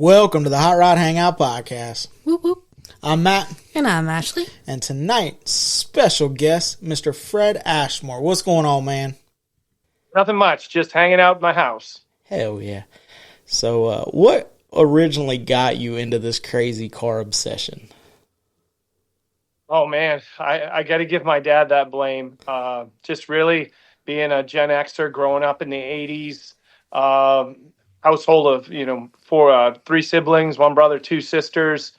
Welcome to the Hot Rod Hangout Podcast. Whoop, whoop. I'm Matt. And I'm Ashley. And tonight, special guest, Mr. Fred Ashmore. What's going on, man? Nothing much. Just hanging out in my house. Hell yeah. So, what originally got you into this crazy car obsession? Oh, man. I got to give my dad that blame. Just really being a Gen Xer growing up in the 80s. Household of, three siblings, one brother, two sisters.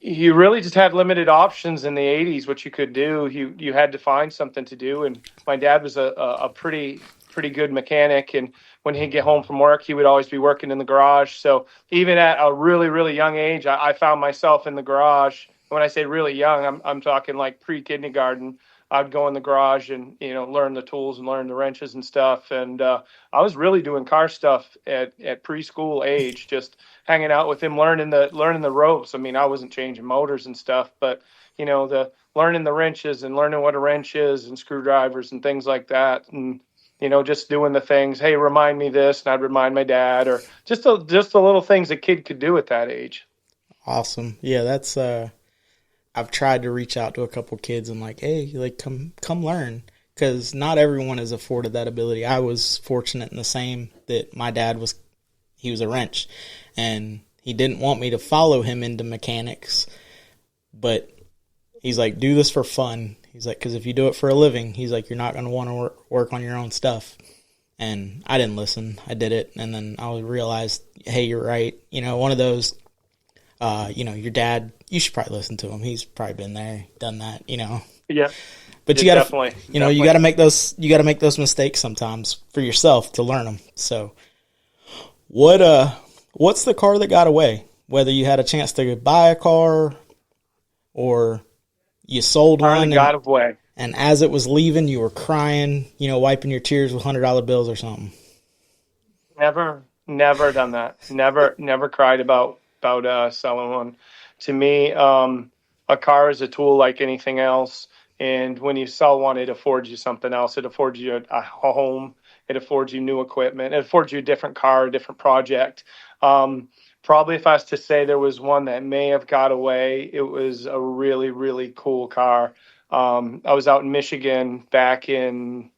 You really just had limited options in the 80s, what you could do. You had to find something to do. And my dad was a pretty good mechanic. And when he'd get home from work, he would always be working in the garage. So even at a really, really young age, I found myself in the garage. When I say really young, I'm talking like pre-kindergarten. I'd go in the garage and, learn the tools and learn the wrenches and stuff. And I was really doing car stuff at preschool age, just hanging out with him, learning the ropes. I mean, I wasn't changing motors and stuff, but, the learning the wrenches and learning what a wrench is and screwdrivers and things like that. And, just doing the things, hey, remind me this, and I'd remind my dad, or just the little things a kid could do at that age. Awesome. Yeah, that's I've tried to reach out to a couple kids and hey, come learn, because not everyone is afforded that ability. I was fortunate in the same that my dad was a wrench, and he didn't want me to follow him into mechanics, but he's like, do this for fun. He's like, because if you do it for a living, he's like, you're not going to want to work on your own stuff. And I didn't listen. I did it, and then I realized, hey, you're right. One of those, your dad, you should probably listen to him. He's probably been there, done that, Yeah. But you got to, you got to make those mistakes sometimes for yourself to learn them. So, what's the car that got away? Whether you had a chance to buy a car, or you sold one, got away, and as it was leaving, you were crying, wiping your tears with $100 bills or something. Never done that. Never cried about selling one. To me, a car is a tool like anything else. And when you sell one, it affords you something else. It affords you a home. It affords you new equipment. It affords you a different car, a different project. Probably if I was to say there was one that may have got away, it was a really, really cool car. I was out in Michigan back in,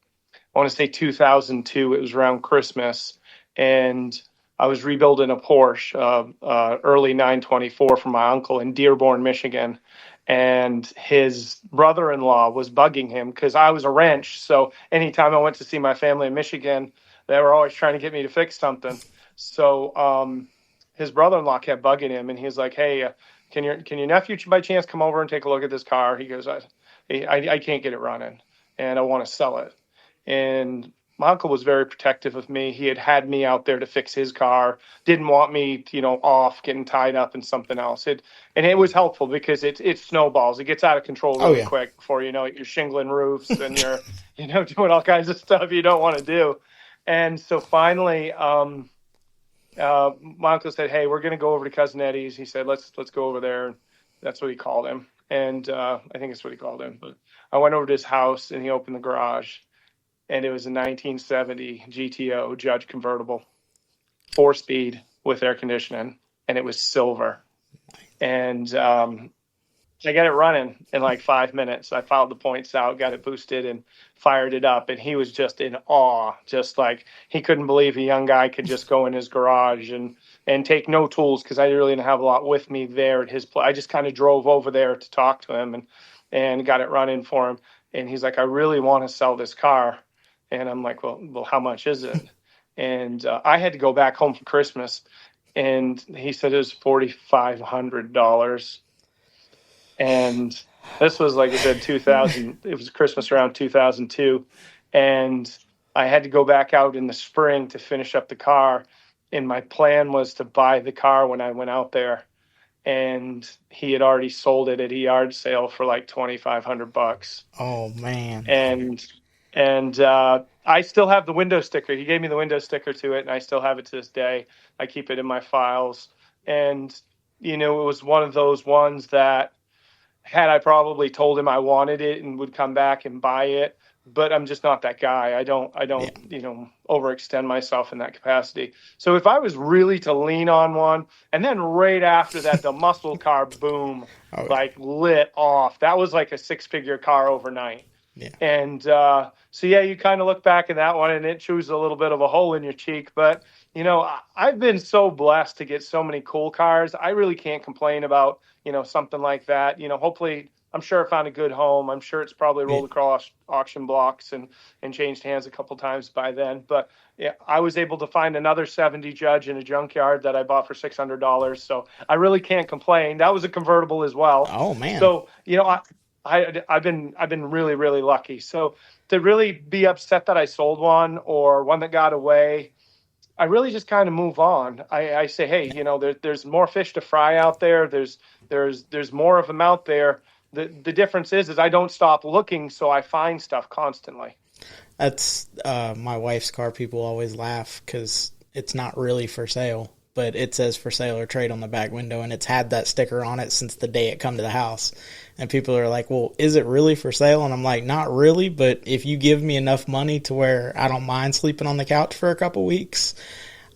I want to say 2002. It was around Christmas. And I was rebuilding a Porsche, early 924 for my uncle in Dearborn, Michigan. And his brother-in-law was bugging him because I was a wrench. So anytime I went to see my family in Michigan, they were always trying to get me to fix something. So his brother-in-law kept bugging him, and he's like, hey, can your nephew by chance come over and take a look at this car? He goes, I can't get it running, and I want to sell it. And my uncle was very protective of me. He had me out there to fix his car, didn't want me, off getting tied up in something else. And it was helpful because it snowballs. It gets out of control really quick before you know it. You're shingling roofs and you're, doing all kinds of stuff you don't want to do. And so finally, my uncle said, hey, we're going to go over to Cousin Eddie's. He said, let's go over there. And that's what he called him. And I think that's what he called him. But I went over to his house, and he opened the garage. And it was a 1970 GTO Judge convertible, 4-speed with air conditioning, and it was silver. And I got it running in 5 minutes. I filed the points out, got it boosted, and fired it up. And he was just in awe, just like he couldn't believe a young guy could just go in his garage and take no tools, because I really didn't have a lot with me there at his place. I just kind of drove over there to talk to him and got it running for him. And he's like, I really want to sell this car. And I'm like, well, how much is it? And I had to go back home for Christmas, and he said it was $4,500. And this was, like I said, 2000. It was Christmas around 2002, and I had to go back out in the spring to finish up the car. And my plan was to buy the car when I went out there, and he had already sold it at a yard sale for like $2,500. Oh man! And I still have the window sticker. He gave me the window sticker to it, and I still have it to this day. I keep it in my files. And, it was one of those ones that had I probably told him I wanted it and would come back and buy it, but I'm just not that guy. I don't, overextend myself in that capacity. So if I was really to lean on one, and then right after that, the muscle car boom, Oh, like lit off. That was like a 6-figure car overnight. yeah. And so, yeah, you kind of look back at that one and it chews a little bit of a hole in your cheek. But, I've been so blessed to get so many cool cars. I really can't complain about, something like that. Hopefully, I'm sure I found a good home. I'm sure it's probably rolled across auction blocks and changed hands a couple times by then. But yeah, I was able to find another 70 Judge in a junkyard that I bought for $600. So I really can't complain. That was a convertible as well. Oh, man. So, I've been really, really lucky. So to really be upset that I sold one or one that got away, I really just kind of move on. I say, hey, there's more fish to fry out there. There's more of them out there. The difference is I don't stop looking, so I find stuff constantly. That's my wife's car. People always laugh because it's not really for sale, but it says for sale or trade on the back window, and it's had that sticker on it since the day it come to the house. And people are like, well, is it really for sale? And I'm like, not really, but if you give me enough money to where I don't mind sleeping on the couch for a couple weeks,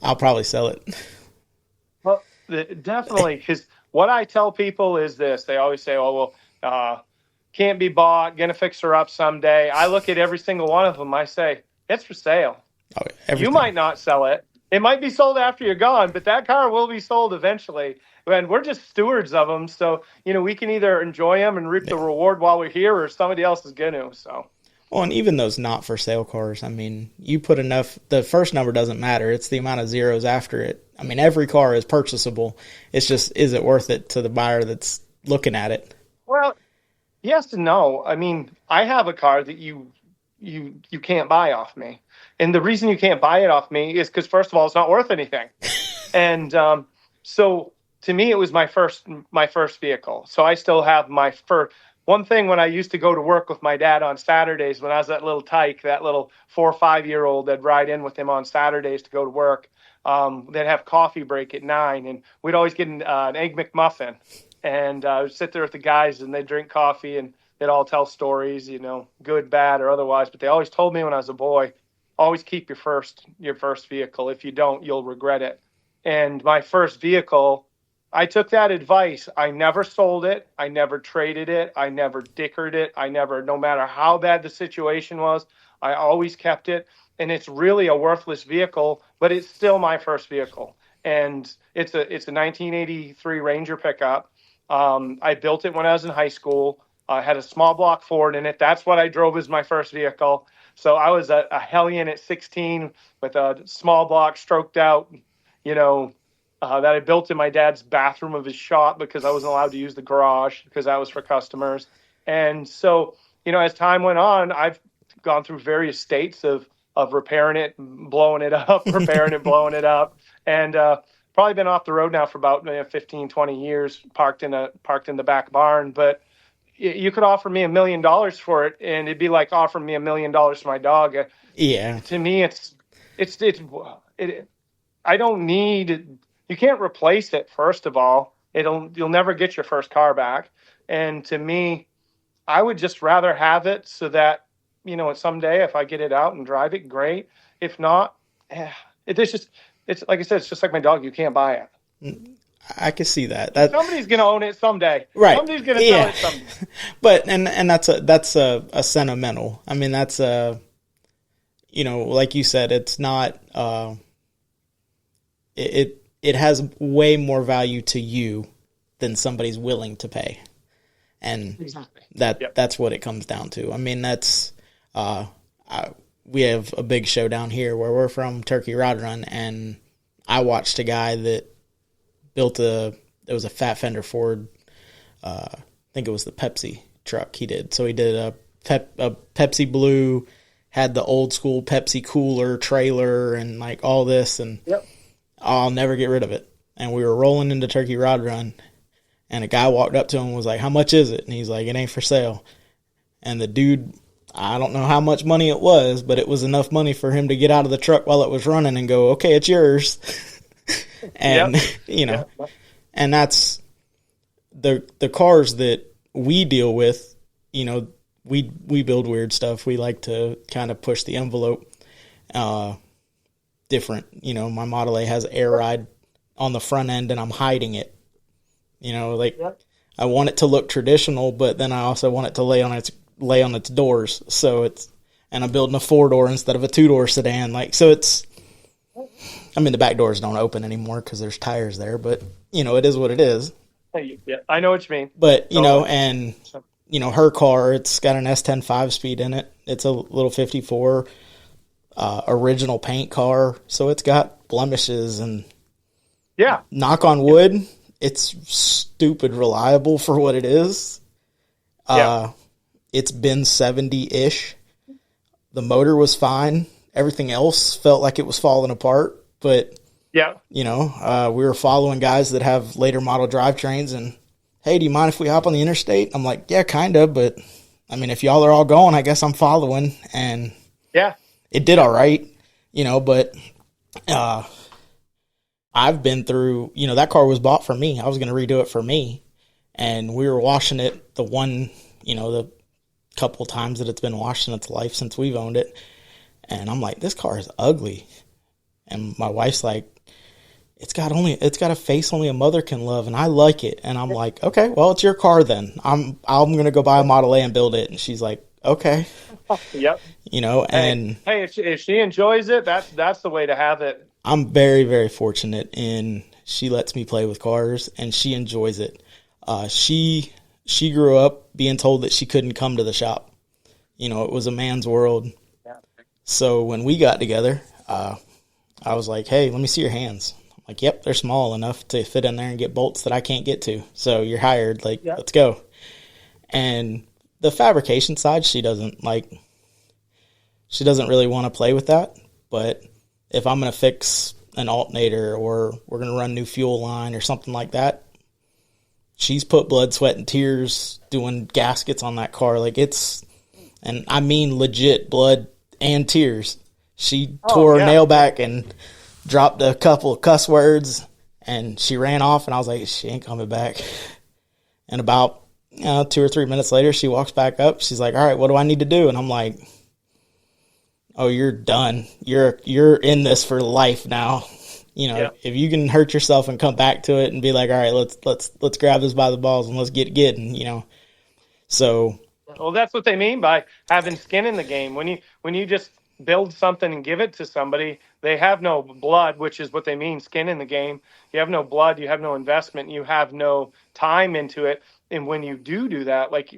I'll probably sell it. Well, definitely, because what I tell people is this. They always say, oh, well, can't be bought, gonna fix her up someday. I look at every single one of them. I say, it's for sale. Oh, you might not sell it. It might be sold after you're gone, but that car will be sold eventually. And we're just stewards of them. So, we can either enjoy them and reap the reward while we're here, or somebody else is going to. So. Well, and even those not for sale cars, I mean, you put enough, the first number doesn't matter. It's the amount of zeros after it. I mean, every car is purchasable. It's just, is it worth it to the buyer that's looking at it? Well, yes and no. I mean, I have a car that you can't buy off me. And the reason you can't buy it off me is because, first of all, it's not worth anything. And so to me, it was my first vehicle. So I still have my first. One thing, when I used to go to work with my dad on Saturdays, when I was that little tyke, that little 4 or 5 year old, I'd ride in with him on Saturdays to go to work. They'd have coffee break at 9, and we'd always get an Egg McMuffin. And I would sit there with the guys, and they'd drink coffee, and they'd all tell stories, good, bad, or otherwise. But they always told me when I was a boy, always keep your first vehicle. If you don't, you'll regret it. And my first vehicle, I took that advice. I never sold it. I never traded it. I never dickered it. No matter how bad the situation was, I always kept it. And it's really a worthless vehicle, but it's still my first vehicle. And it's a 1983 Ranger pickup. I built it when I was in high school. I had a small block Ford in it. That's what I drove as my first vehicle. So I was a hellion at 16 with a small block stroked out, that I built in my dad's bathroom of his shop because I wasn't allowed to use the garage because that was for customers. And so, as time went on, I've gone through various states of repairing it, blowing it up, repairing it, blowing it up. And probably been off the road now for about 15, 20 years, parked in the back barn. But you could offer me $1 million for it, and it'd be like offering me $1 million for my dog. Yeah. To me, I don't need. You can't replace it. First of all, you'll never get your first car back. And to me, I would just rather have it so that someday if I get it out and drive it, great. If not, it's like I said, it's just like my dog. You can't buy it. I can see that. Somebody's going to own it someday. Right. Somebody's going to sell it someday. But and that's a sentimental. I mean, that's like you said, it's not. It has way more value to you than somebody's willing to pay, and exactly. That's what it comes down to. I mean, that's we have a big show down here where we're from, Turkey Rod Run, and I watched a guy that built it was a fat fender Ford, I think it was the Pepsi truck he did. So he did a Pepsi Blue, had the old school Pepsi cooler trailer and like all this, and I'll never get rid of it. And we were rolling into Turkey Rod Run, and a guy walked up to him and was like, "How much is it?" And he's like, "It ain't for sale." And the dude, I don't know how much money it was, but it was enough money for him to get out of the truck while it was running and go, "Okay, it's yours." And and that's the cars that we deal with. we build weird stuff. We like to kind of push the envelope. Different, my Model A has air ride on the front end, and I'm hiding it. I want it to look traditional, but then I also want it to lay on its doors. So and I'm building a 4-door instead of a 2-door sedan. The back doors don't open anymore because there's tires there, but it is what it is. Yeah, I know what you mean. But, her car, it's got an S10 5-speed in it. It's a little 54 original paint car. So it's got blemishes and knock on wood, it's stupid reliable for what it is. It's been 70-ish. The motor was fine. Everything else felt like it was falling apart. But, we were following guys that have later model drivetrains and, hey, do you mind if we hop on the interstate? I'm like, yeah, kind of. But, if y'all are all going, I guess I'm following. And it did all right, but I've been through, that car was bought for me. I was going to redo it for me. And we were washing it the couple times that it's been washed in its life since we've owned it. And I'm like, this car is ugly. And my wife's like, it's got a face only a mother can love, and I like it. And I'm like, okay, well, it's your car then. I'm going to go buy a Model A and build it. And she's like, okay. Yep. And hey, if she enjoys it, that's the way to have it. I'm very, very fortunate in she lets me play with cars and she enjoys it. She grew up being told that she couldn't come to the shop. It was a man's world. Yeah. So when we got together, I was like, hey, let me see your hands. I'm like, yep, they're small enough to fit in there and get bolts that I can't get to. So you're hired. Let's go. And the fabrication side, she doesn't really want to play with that. But if I'm going to fix an alternator or we're going to run new fuel line or something like that, she's put blood, sweat, and tears doing gaskets on that car. And I mean legit blood and tears. She tore her nail back and dropped a couple of cuss words, and she ran off, and I was like, she ain't coming back. And about 2 or 3 minutes later, she walks back up. She's like, all right, what do I need to do? And I'm like, oh, you're done. You're in this for life now. If you can hurt yourself and come back to it and be like, all right, let's grab this by the balls and let's get it getting, So. Well, that's what they mean by having skin in the game. When you just build something and give it to somebody, they have no blood, which is what they mean, skin in the game. You have no blood, you have no investment, you have no time into it. And when you do that, like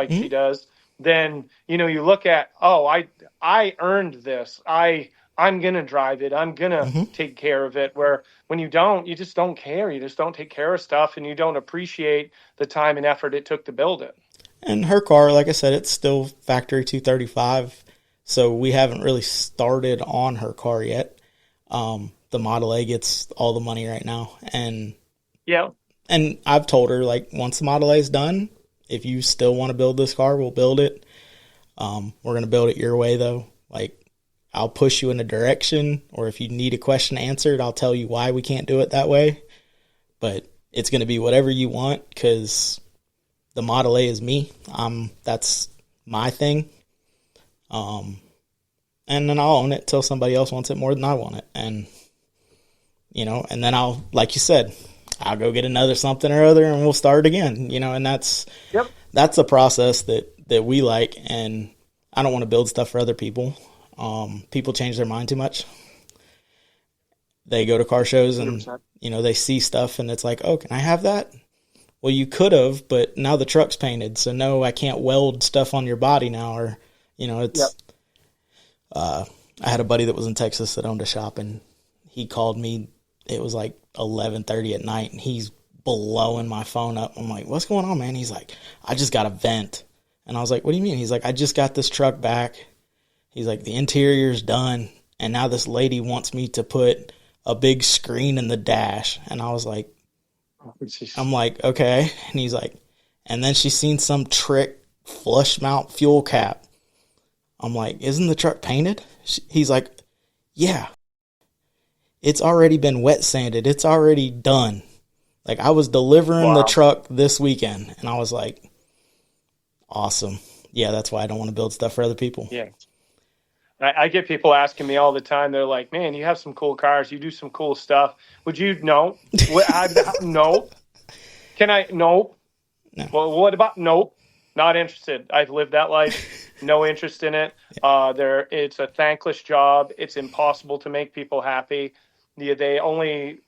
she does, then, you look at, I earned this. I'm going to drive it. I'm going to take care of it. Where when you don't, you just don't care. You just don't take care of stuff, and you don't appreciate the time and effort it took to build it. And her car, like I said, it's still factory 235. So we haven't really started on her car yet. The Model A gets all the money right now. And I've told her, once the Model A is done, if you still want to build this car, we'll build it. We're going to build it your way, though. I'll push you in a direction, or if you need a question answered, I'll tell you why we can't do it that way. But it's going to be whatever you want, because the Model A is me. That's my thing. And then I'll own it till somebody else wants it more than I want it. And, and then I'll, like you said, I'll go get another something or other and we'll start again, and that's the process that we like. And I don't want to build stuff for other people. People change their mind too much. They go to car shows and, 100%. They see stuff and it's like, oh, can I have that? Well, you could have, but now the truck's painted. So no, I can't weld stuff on your body now. Or, it's, I had a buddy that was in Texas that owned a shop, and he called me. It was 11:30 at night, and he's blowing my phone up. I'm like, what's going on, man? He's like, I just got a vent. And I was like, what do you mean? He's like, I just got this truck back. He's like, the interior's done, and now this lady wants me to put a big screen in the dash. And I was like, I'm like, okay. And he's like, and then she's seen some trick flush mount fuel cap. I'm like, isn't the truck painted? He's like, yeah. It's already been wet sanded. It's already done. I was delivering the truck this weekend, and I was like, awesome. Yeah, that's why I don't want to build stuff for other people. Yeah. I get people asking me all the time. They're like, "Man, you have some cool cars. You do some cool stuff. Would you?" No. No. Can I? Nope. No. Well, what about? Nope. Not interested. I've lived that life. No interest in it. It's a thankless job. It's impossible to make people happy. They only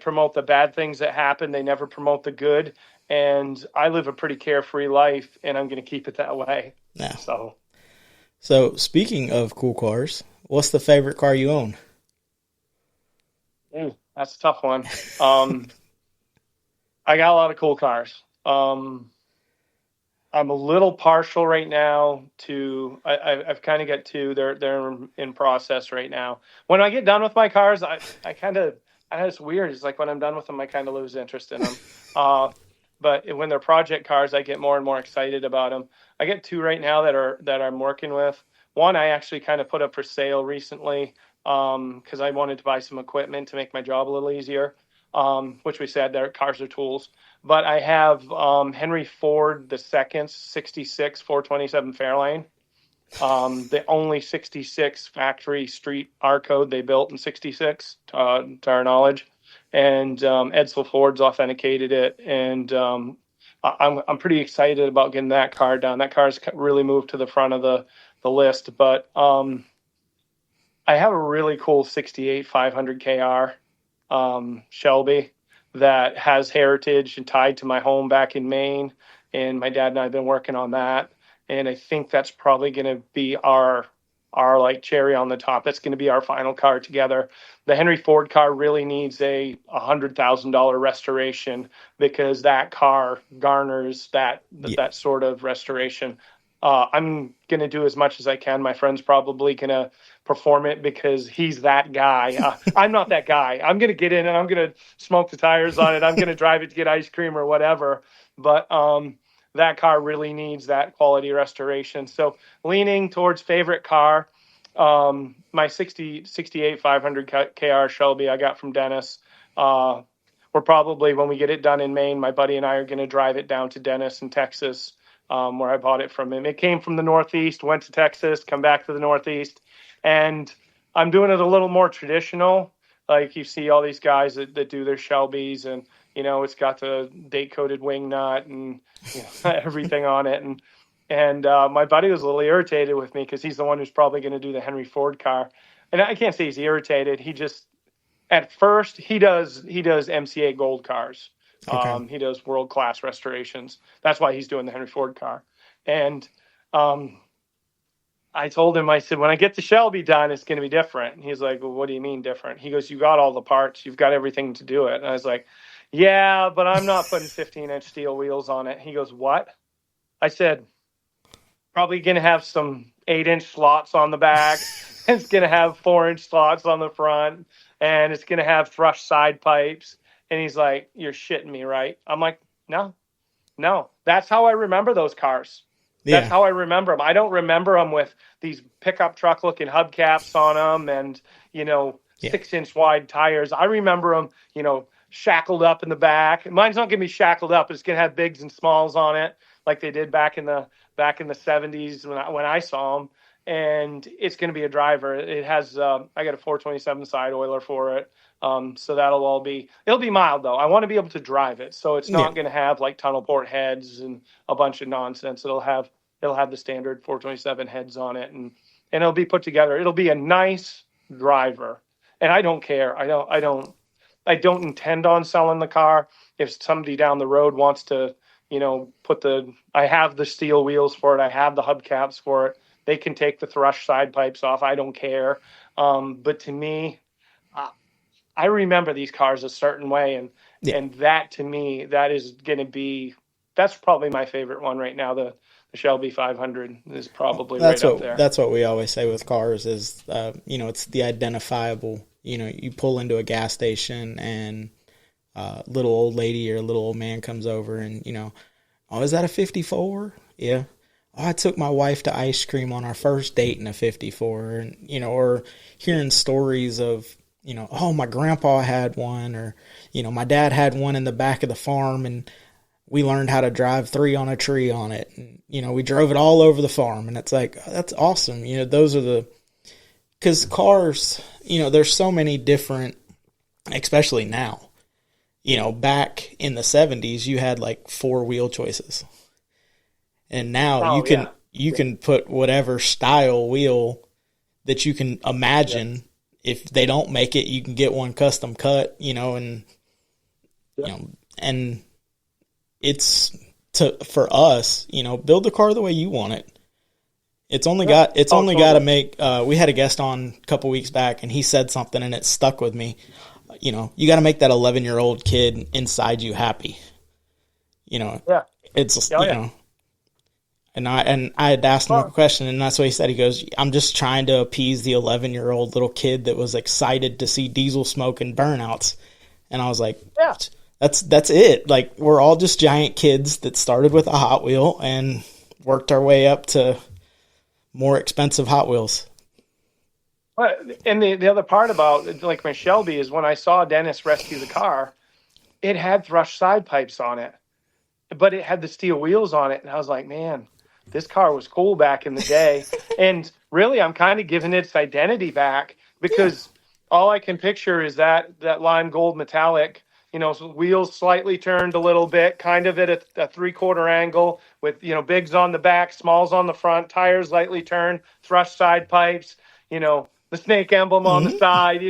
promote the bad things that happen. They never promote the good. And I live a pretty carefree life, and I'm going to keep it that way. No. So speaking of cool cars, what's the favorite car you own? Ooh, that's a tough one. I got a lot of cool cars. I'm a little partial right now to. I've kind of got two. They're in process right now. When I get done with my cars, it's weird. It's like when I'm done with them, I kind of lose interest in them. But when they're project cars, I get more and more excited about them. I get two right now that I'm working with. One I actually kind of put up for sale recently because I wanted to buy some equipment to make my job a little easier. Which we said their cars are tools. But I have Henry Ford II 66 427 Fairlane. The only 66 factory street R code they built in 66, to our knowledge. And Edsel Ford's authenticated it. And I'm pretty excited about getting that car done. That car's really moved to the front of the list. But I have a really cool 68 500 KR Shelby that has heritage and tied to my home back in Maine. And my dad and I have been working on that. And I think that's probably going to be our like cherry on the top. That's going to be our final car together. The Henry Ford car really needs a $100,000 restoration because that car garners that sort of restoration. I'm going to do as much as I can. My friend's probably going to perform it because he's that guy. I'm not that guy. I'm going to get in and I'm going to smoke the tires on it. I'm going to drive it to get ice cream or whatever. But that car really needs that quality restoration. So leaning towards favorite car, my 68 500 KR Shelby I got from Dennis. We're probably, when we get it done in Maine, my buddy and I are going to drive it down to Dennis in Texas. Where I bought it from him. It came from the Northeast, went to Texas, come back to the Northeast. And I'm doing it a little more traditional. Like you see all these guys that do their Shelbys and, it's got the date-coated wing nut and everything on it. And my buddy was a little irritated with me because he's the one who's probably going to do the Henry Ford car. And I can't say he's irritated. He just, at first, he does MCA gold cars. Okay. He does world-class restorations. That's why he's doing the Henry Ford car. And I told him, I said, when I get the Shelby done, it's going to be different. And he's like, well, what do you mean different? He goes, you got all the parts. You've got everything to do it. And I was like, yeah, but I'm not putting 15-inch steel wheels on it. He goes, what? I said, probably going to have some 8-inch slots on the back. It's going to have 4-inch slots on the front. And it's going to have thrush side pipes. And he's like, you're shitting me, right? I'm like, no. That's how I remember those cars. Yeah. That's how I remember them. I don't remember them with these pickup truck looking hubcaps on them and, 6-inch wide tires. I remember them, shackled up in the back. Mine's not going to be shackled up. It's going to have bigs and smalls on it like they did back in the 70s when I saw them. And it's going to be a driver. It has, I got a 427 side oiler for it. So it'll be mild though. I want to be able to drive it. So it's not going to have like tunnel port heads and a bunch of nonsense. It'll have the standard 427 heads on it and it'll be put together. It'll be a nice driver. And I don't care. I don't intend on selling the car. If somebody down the road wants to, I have the steel wheels for it. I have the hubcaps for it. They can take the thrush side pipes off. I don't care. But to me, I remember these cars a certain way. And that to me, that's probably my favorite one right now. The Shelby 500 is probably right up there. That's what we always say with cars is, it's the identifiable, you pull into a gas station and a little old lady or a little old man comes over and, oh, is that a 54? Yeah. Oh, I took my wife to ice cream on our first date in a 54 and, or hearing stories of, oh, my grandpa had one or, my dad had one in the back of the farm and we learned how to drive 3 on a tree on it. And, we drove it all over the farm. And it's like, oh, that's awesome. Those are because cars, there's so many different, especially now, back in the 70s, you had like 4-wheel choices. And now you can put whatever style wheel that you can imagine. If they don't make it, you can get one custom cut, and it's for us, build the car the way you want it. It's only got to make. We had a guest on a couple weeks back, and he said something, and it stuck with me. You got to make that 11-year-old kid inside you happy. It's And I had asked him a question, and that's what he said. He goes, "I'm just trying to appease the 11-year-old little kid that was excited to see diesel smoke and burnouts." And I was like, "Yeah, that's it. Like, we're all just giant kids that started with a Hot Wheel and worked our way up to more expensive Hot Wheels." And the other part about like my Shelby is when I saw Dennis rescue the car, it had thrush side pipes on it, but it had the steel wheels on it, and I was like, man, this car was cool back in the day. And really, I'm kind of giving its identity back because all I can picture is that lime gold metallic, so wheels slightly turned a little bit, kind of at a 3/4 angle with, bigs on the back, smalls on the front, tires lightly turned, thrush side pipes, the snake emblem on the side,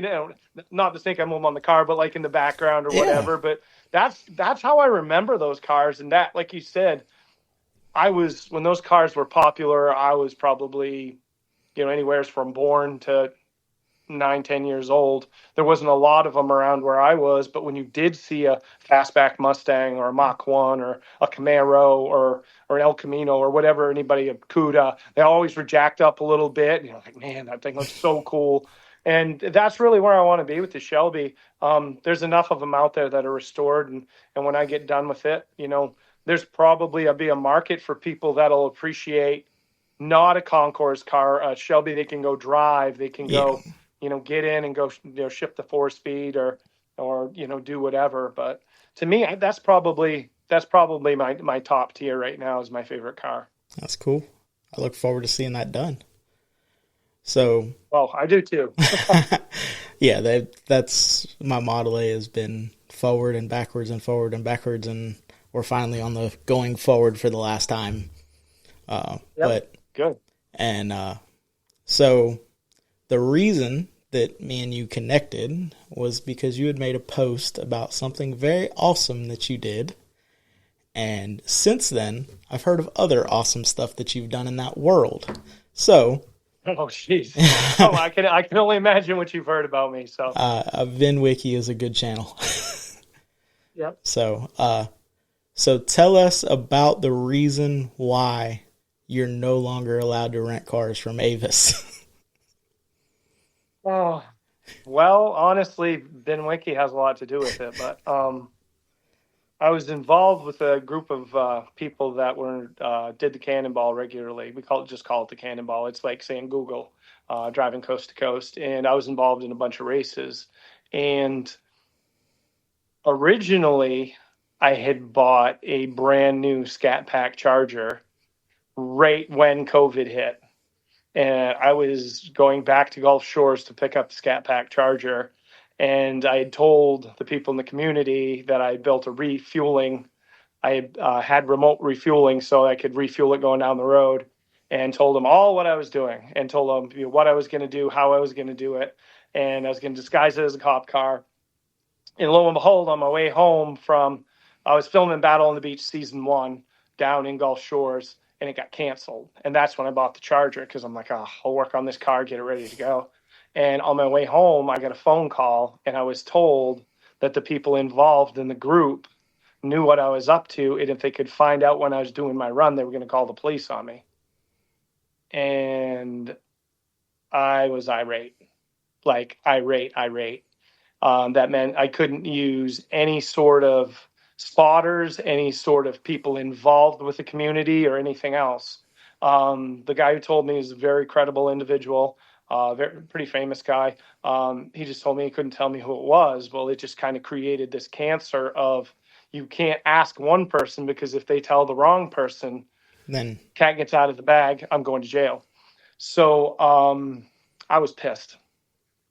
not the snake emblem on the car, but like in the background or whatever. But that's how I remember those cars. And that, like you said, when those cars were popular, I was probably, anywhere from born to 9, 10 years old. There wasn't a lot of them around where I was, but when you did see a fastback Mustang or a Mach 1 or a Camaro or an El Camino or whatever, a Cuda, they always were jacked up a little bit. And you're like, man, that thing looks so cool. And that's really where I want to be with the Shelby. There's enough of them out there that are restored. And when I get done with it, there's probably be a market for people that'll appreciate not a concourse car, a Shelby they can go drive, they can go, get in and go, shift the 4-speed or do whatever. But to me, that's probably my top tier right now is my favorite car. That's cool. I look forward to seeing that done. So, well, I do too. Yeah, that's my Model A has been forward and backwards and forward and backwards, and we're finally on the going forward for the last time. But good. And so the reason that me and you connected was because you had made a post about something very awesome that you did. And since then, I've heard of other awesome stuff that you've done in that world. So, oh, jeez. I can only imagine what you've heard about me. So, VinWiki is a good channel. Yep. So tell us about the reason why you're no longer allowed to rent cars from Avis. Oh, well, honestly, VinWiki has a lot to do with it, but I was involved with a group of people that did the Cannonball regularly. We just call it the Cannonball. It's like saying Google, driving coast to coast. And I was involved in a bunch of races. And originally, I had bought a brand new Scat Pack Charger right when COVID hit. And I was going back to Gulf Shores to pick up the Scat Pack Charger. And I had told the people in the community that I built a refueling. I had remote refueling so I could refuel it going down the road, and told them all what I was doing and told them what I was going to do, how I was going to do it. And I was going to disguise it as a cop car. And lo and behold, on my way home I was filming Battle on the Beach season 1 down in Gulf Shores, and it got canceled. And that's when I bought the Charger because I'm like, I'll work on this car, get it ready to go. And on my way home, I got a phone call, and I was told that the people involved in the group knew what I was up to, and if they could find out when I was doing my run, they were going to call the police on me. And I was irate. Like, irate. That meant I couldn't use any sort of spotters, any sort of people involved with the community or anything else. The guy who told me is a very credible individual, pretty famous guy. He just told me he couldn't tell me who it was. Well, it just kind of created this cancer of, you can't ask one person, because if they tell the wrong person, Then cat gets out of the bag, I'm going to jail. So I was pissed.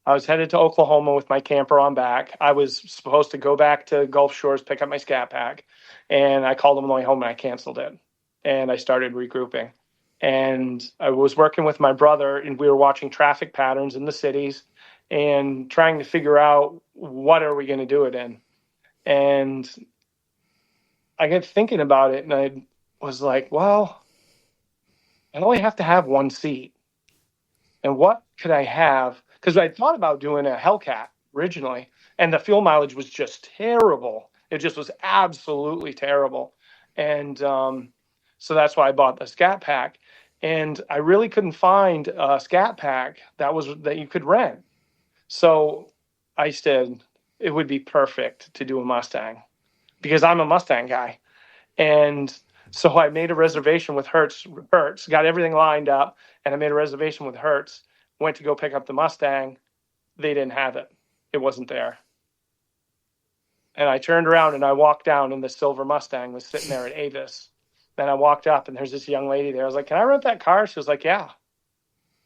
I was headed to Oklahoma with my camper on back. I was supposed to go back to Gulf Shores, pick up my Scat Pack, and I called them on the way home and I canceled it. And I started regrouping. And I was working with my brother, and we were watching traffic patterns in the cities and trying to figure out what are we going to do it in. And I got thinking about it, and I was like, well, I only have to have one seat. And what could I have? Because I thought about doing a Hellcat originally, and the fuel mileage was just terrible. It just was absolutely terrible. And so that's why I bought the Scat Pack. And I really couldn't find a Scat Pack that you could rent. So I said it would be perfect to do a Mustang, because I'm a Mustang guy. And so I made a reservation with Hertz, got everything lined up, and I made a reservation with Hertz, went to go pick up the Mustang. They didn't have it. It wasn't there. And I turned around and I walked down, and the silver Mustang was sitting there at Avis. Then I walked up, and there's this young lady there. I was like, can I rent that car? She was like, yeah.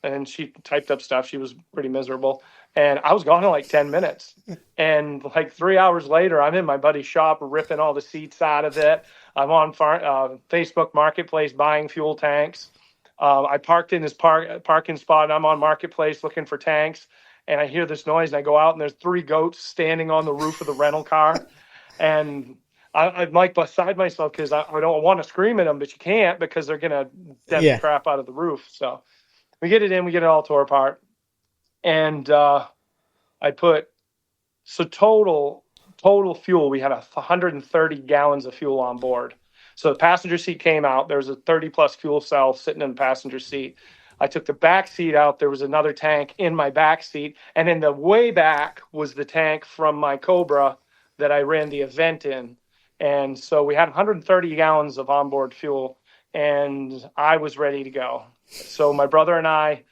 And she typed up stuff. She was pretty miserable. And I was gone in like 10 minutes. And like 3 hours later, I'm in my buddy's shop ripping all the seats out of it. I'm on Facebook Marketplace buying fuel tanks. I parked in this parking spot, and I'm on Marketplace looking for tanks. And I hear this noise, and I go out, and there's 3 goats standing on the roof of the rental car. And I'm like beside myself, because I don't want to scream at them, but you can't, because they're going to dent the crap out of the roof. So we get it in, we get it all tore apart. And I put, so total fuel, we had 130 gallons of fuel on board. So the passenger seat came out. There was a 30 plus fuel cell sitting in the passenger seat. I took the back seat out. There was another tank in my back seat. And in the way back was the tank from my Cobra that I ran the event in. And so we had 130 gallons of onboard fuel, and I was ready to go. So my brother and I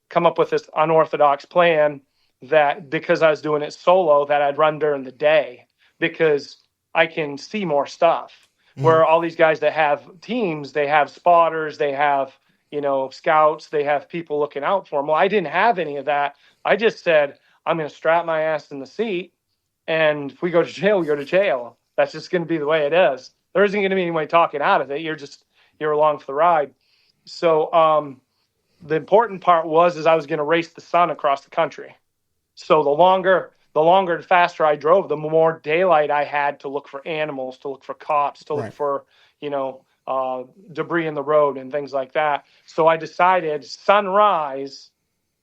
come up with this unorthodox plan that, because I was doing it solo, that I'd run during the day, because I can see more stuff. Where all these guys that have teams, they have spotters, they have, scouts, they have people looking out for them. Well, I didn't have any of that. I just said, I'm going to strap my ass in the seat, and if we go to jail, we go to jail. That's just going to be the way it is. There isn't going to be anybody talking out of it. You're along for the ride. So the important part was I was going to race the sun across the country. So the longer and faster I drove, the more daylight I had to look for animals, to look for cops, to look for, debris in the road and things like that. So I decided sunrise,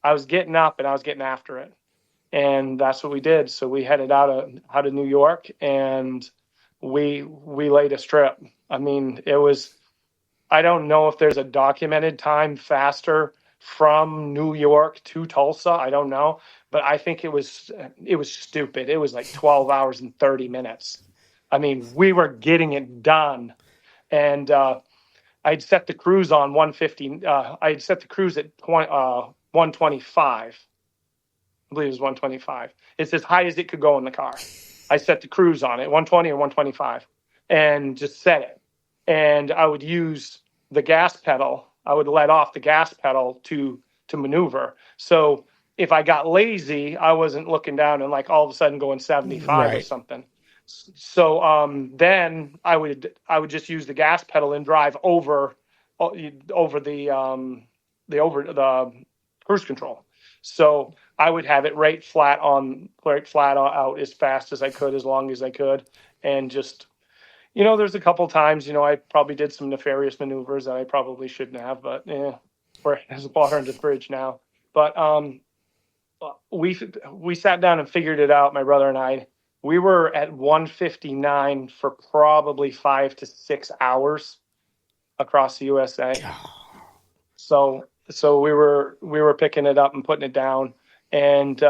I was getting up and I was getting after it. And that's what we did. So we headed out of New York, and we laid a strip. I mean, I don't know if there's a documented time faster from New York to Tulsa. I don't know, but I think it was stupid. It was like 12 hours and 30 minutes. I mean, we were getting it done. And I'd set the cruise on 150. I'd set the cruise at 125. I believe it was 125. It's as high as it could go in the car. I set the cruise on it, 120 or 125, and just set it. And I would use the gas pedal. I would let off the gas pedal to maneuver. So if I got lazy, I wasn't looking down and like all of a sudden going 75 or something. So then I would just use the gas pedal and drive over the cruise control. So I would have it right flat out as fast as I could, as long as I could, and just, there's a couple times, I probably did some nefarious maneuvers that I probably shouldn't have, but there's water under the bridge now. But we sat down and figured it out, my brother and I. We were at 159 for probably 5 to 6 hours across the USA. So we were picking it up and putting it down. And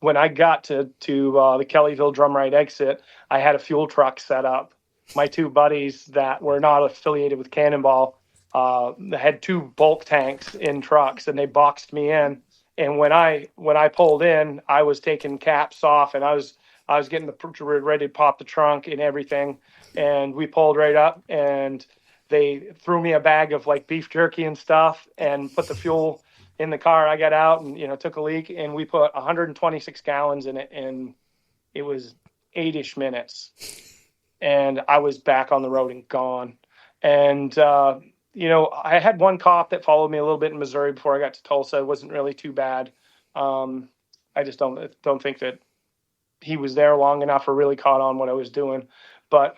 when I got to the Kellyville Drum Ride exit, I had a fuel truck set up. My 2 buddies that were not affiliated with Cannonball had 2 bulk tanks in trucks, and they boxed me in. And when I pulled in, I was taking caps off, and I was I was getting ready to pop the trunk and everything. And we pulled right up, and they threw me a bag of like beef jerky and stuff and put the fuel in the car. I got out and, took a leak, and we put 126 gallons in it, and it was 8-ish minutes. And I was back on the road and gone. And, I had one cop that followed me a little bit in Missouri before I got to Tulsa. It wasn't really too bad. I just don't think that he was there long enough or really caught on what I was doing. But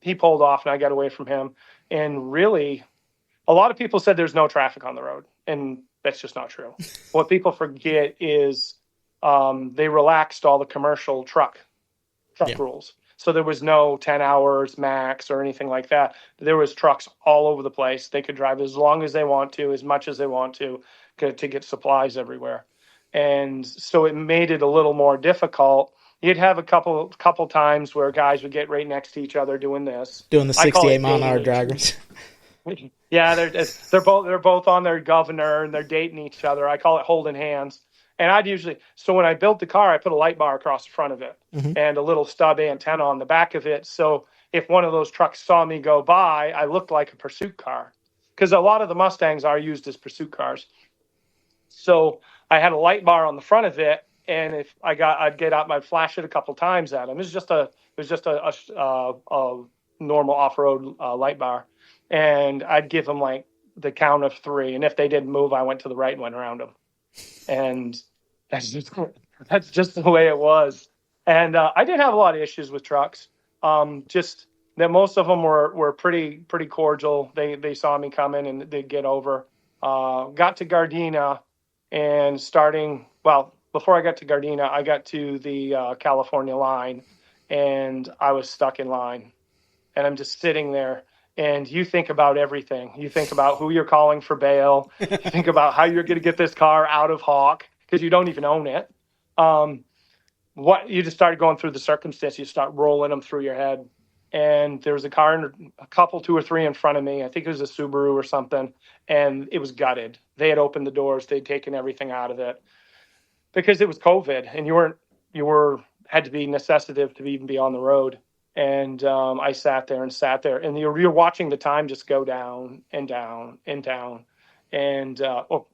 he pulled off, and I got away from him. And really, a lot of people said there's no traffic on the road, and that's just not true. What people forget is they relaxed all the commercial truck rules. So there was no 10 hours max or anything like that. There was trucks all over the place. They could drive as long as they want to, as much as they want to get supplies everywhere. And so it made it a little more difficult. You'd have a couple times where guys would get right next to each other doing this. Doing the 68-mile-an-hour drivers. Yeah, they're both on their governor, and they're dating each other. I call it holding hands. And so when I built the car, I put a light bar across the front of it and a little stub antenna on the back of it. So if one of those trucks saw me go by, I looked like a pursuit car, because a lot of the Mustangs are used as pursuit cars. So I had a light bar on the front of it, and if I'd get up, I'd flash it a couple times at them. It was just a normal off-road light bar, and I'd give them like the count of 3. And if they didn't move, I went to the right and went around them. And that's just the way it was. And I did have a lot of issues with trucks. Just that most of them were pretty cordial. They saw me coming and they'd get over. Got to Gardena, and before I got to Gardena, I got to the California line, and I was stuck in line, and I'm just sitting there. And you think about everything. You think about who you're calling for bail. You think about how you're going to get this car out of Hawk, because you don't even own it. You just started going through the circumstances. You start rolling them through your head. And there was a car, two or three in front of me. I think it was a Subaru or something. And it was gutted. They had opened the doors. They'd taken everything out of it because it was COVID, and you had to be necessitative to even be on the road. And I sat there, and you're watching the time just go down and down and down, and up.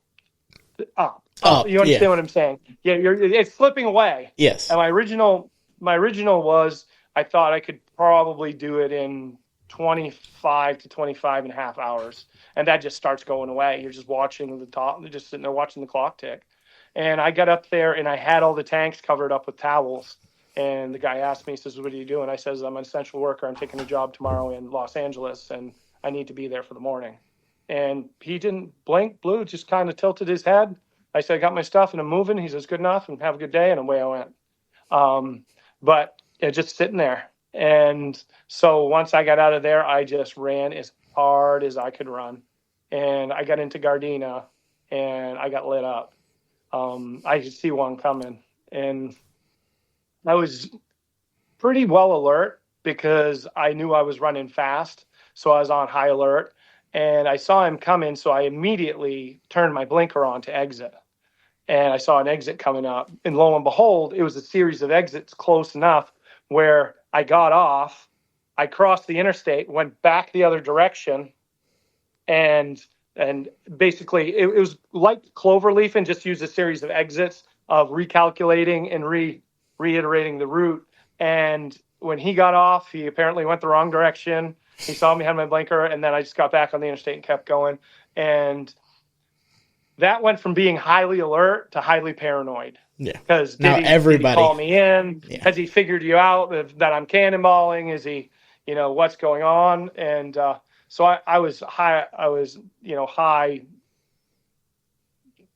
You understand what I'm saying? Yeah, it's slipping away. Yes. And my original was, I thought I could probably do it in 25 to 25 and a half hours, and that just starts going away. You're just watching just sitting there watching the clock tick. And I got up there, and I had all the tanks covered up with towels. And the guy asked me, he says, "What are you doing?" I says, "I'm an essential worker. I'm taking a job tomorrow in Los Angeles, and I need to be there for the morning." And he didn't blink, blue, just kind of tilted his head. I said, "I got my stuff and I'm moving." He says, "Good enough, and have a good day." And away I went. But just sitting there. And so once I got out of there, I just ran as hard as I could run. And I got into Gardena, and I got lit up. I could see one coming. And I was pretty well alert because I knew I was running fast. So I was on high alert, and I saw him coming. So I immediately turned my blinker on to exit, and I saw an exit coming up, and lo and behold, it was a series of exits close enough where I got off, I crossed the interstate, went back the other direction, and basically it was like cloverleaf, and just used a series of exits of recalculating and reiterating the route. And when he got off, he apparently went the wrong direction. He saw me, had my blinker, and then I just got back on the interstate and kept going. And that went from being highly alert to highly paranoid. Yeah. Because now everybody did he call me in? Yeah. Has he figured you out that I'm cannonballing? Is he, what's going on? And so I was high. I was, high.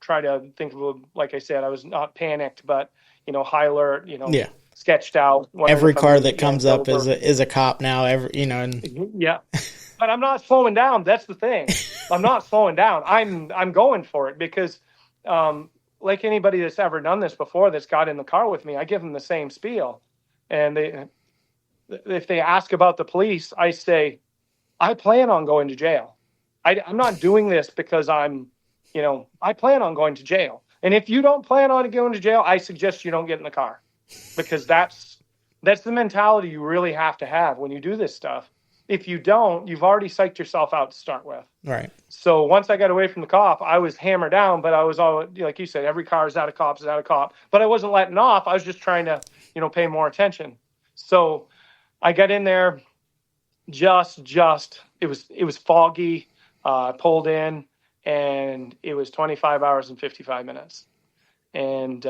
Try to think of, like I said, I was not panicked, but high alert. Yeah. Sketched out. Every car that comes up is a cop now. And yeah. But I'm not slowing down. That's the thing. I'm not slowing down. I'm going for it because, like anybody that's ever done this before, that's got in the car with me, I give them the same spiel. And if they ask about the police, I say, I plan on going to jail. I'm not doing this because I plan on going to jail. And if you don't plan on going to jail, I suggest you don't get in the car, because that's That's the mentality you really have to have when you do this stuff. If you don't, you've already psyched yourself out to start with. Right. So once I got away from the cop, I was hammered down, but I was all, like you said, every car is out of cops, is out of cop. But I wasn't letting off. I was just trying to, pay more attention. So I got in there it was foggy. Pulled in, and it was 25 hours and 55 minutes. And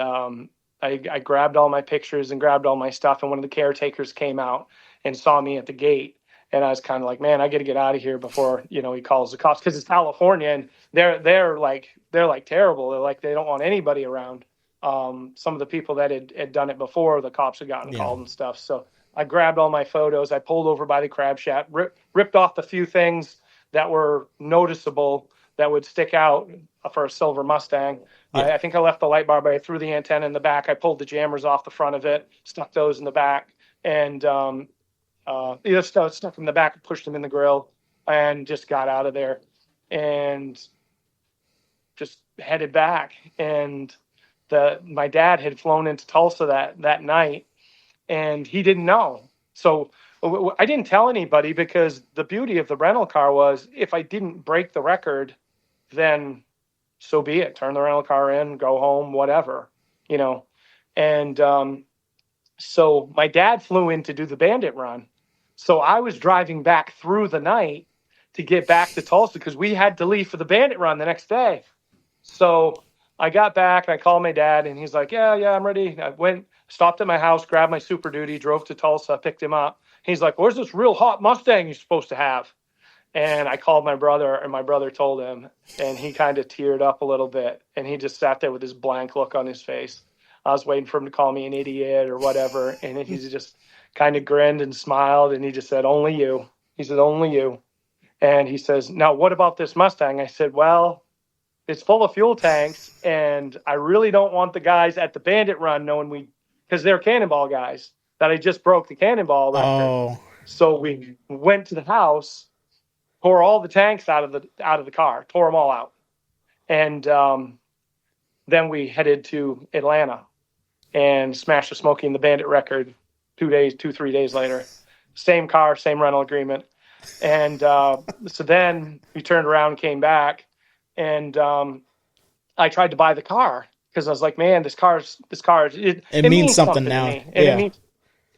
I grabbed all my pictures and grabbed all my stuff. And one of the caretakers came out and saw me at the gate. And I was kind of like, man, I got to get out of here before he calls the cops, because it's California and they're terrible. They're like, they don't want anybody around. Some of the people that had done it before, the cops had gotten called and stuff. So I grabbed all my photos. I pulled over by the crab shack, ripped off the few things that were noticeable that would stick out for a silver Mustang. Yeah. I think I left the light bar, but I threw the antenna in the back. I pulled the jammers off the front of it, stuck those in the back, and stuck them in the back, pushed them in the grill, and just got out of there and just headed back. And my dad had flown into Tulsa that night, and he didn't know. So I didn't tell anybody, because the beauty of the rental car was, if I didn't break the record, then so be it. Turn the rental car in, go home, whatever. And so my dad flew in to do the Bandit Run. So I was driving back through the night to get back to Tulsa, because we had to leave for the Bandit Run the next day. So I got back and I called my dad, and he's like, yeah, I'm ready. I went, stopped at my house, grabbed my Super Duty, drove to Tulsa, picked him up. He's like, where's this real hot Mustang you're supposed to have? And I called my brother, and my brother told him, and he kind of teared up a little bit, and he just sat there with this blank look on his face. I was waiting for him to call me an idiot or whatever, and he just kind of grinned and smiled, and he just said, only you. He said, only you. And he says, now what about this Mustang? I said, well, it's full of fuel tanks, and I really don't want the guys at the Bandit Run knowing because they're cannonball guys, that I just broke the cannonball record. Oh. So we went to the house, tore all the tanks out of the car, tore them all out. And then we headed to Atlanta and smashed the Smokey and the Bandit record 3 days later. Same car, same rental agreement. And so then we turned around and came back, and I tried to buy the car, because I was like, man, this car, it means something now. To me. And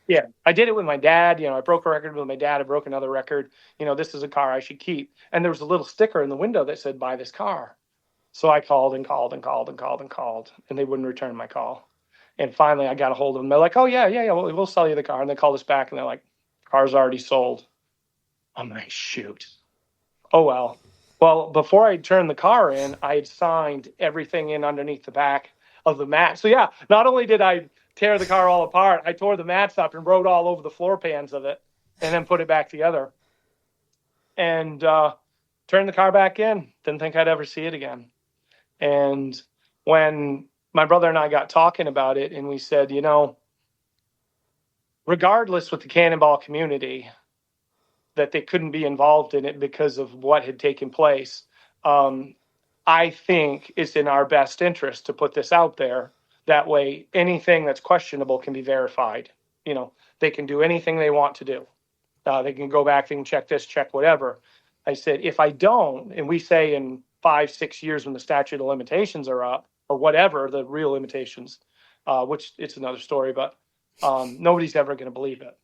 yeah, I did it with my dad. I broke a record with my dad. I broke another record. This is a car I should keep. And there was a little sticker in the window that said, buy this car. So I called and called and called and called and called, and they wouldn't return my call. And finally I got a hold of them. They're like, oh, yeah, we'll sell you the car. And they called us back, and they're like, car's already sold. I'm like, shoot. Oh, well. Well, before I turned the car in, I had signed everything in underneath the back of the mat. So, yeah, not only did I tear the car all apart, I tore the mats up and wrote all over the floor pans of it, and then put it back together. And turned the car back in. Didn't think I'd ever see it again. And when my brother and I got talking about it, and we said, regardless with the cannonball community, that they couldn't be involved in it because of what had taken place. I think it's in our best interest to put this out there. That way, anything that's questionable can be verified. They can do anything they want to do. They can go back, they can check this, check whatever. I said, if I don't, and we say in 5-6 years when the statute of limitations are up, or whatever, the real limitations, which it's another story, but nobody's ever going to believe it.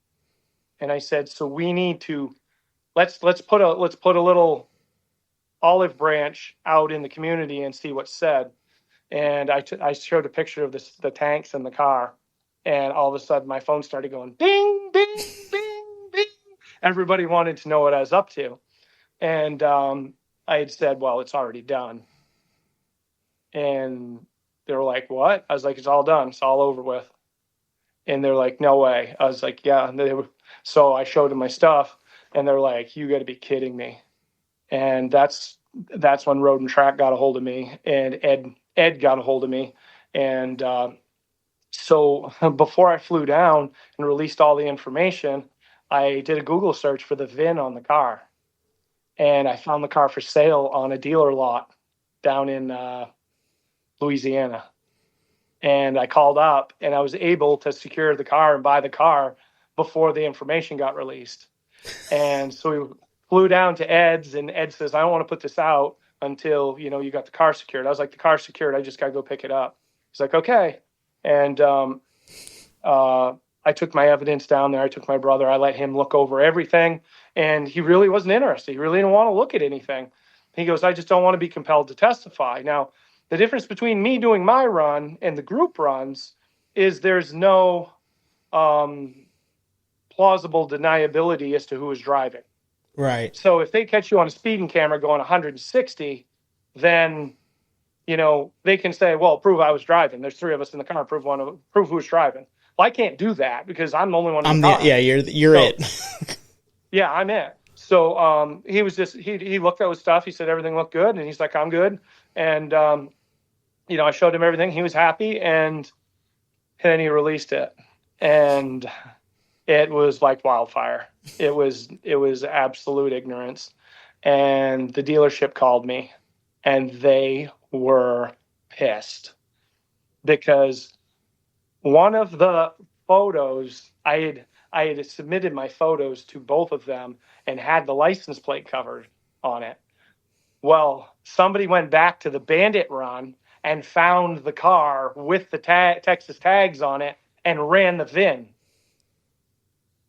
And I said, so we need to let's put a little olive branch out in the community and see what's said. And I showed a picture of the tanks in the car, and all of a sudden my phone started going ding, ding, ding, ding. Everybody wanted to know what I was up to, and I had said, well, it's already done. And they were like, what? I was like, it's all done, it's all over with. And they're like, no way. I was like, yeah. And so I showed them my stuff, and they're like, you got to be kidding me. And that's when Road and Track got a hold of me, and Ed got a hold of me. And so before I flew down and released all the information, I did a Google search for the VIN on the car, and I found the car for sale on a dealer lot down in Louisiana. And I called up and I was able to secure the car and buy the car before the information got released. And so we flew down to Ed's, and Ed says, I don't want to put this out until, you got the car secured. I was like, the car's secured. I just got to go pick it up. He's like, okay. And I took my evidence down there. I took my brother. I let him look over everything. And he really wasn't interested. He really didn't want to look at anything. He goes, I just don't want to be compelled to testify. Now, the difference between me doing my run and the group runs is there's no plausible deniability as to who was driving. Right. So if they catch you on a speeding camera going 160, then, they can say, well, prove I was driving. There's 3 of us in the car. Prove who was driving. Well, I can't do that because I'm the only one in the car. You're it. Yeah, I'm it. So he was just, he looked at his stuff. He said everything looked good. And he's like, I'm good. And, I showed him everything. He was happy. And then he released it. And it was like wildfire. It was absolute ignorance. And the dealership called me and they were pissed because one of the photos I had submitted my photos to both of them and had the license plate covered on it. Well, somebody went back to the Bandit Run and found the car with the Texas tags on it and ran the VIN.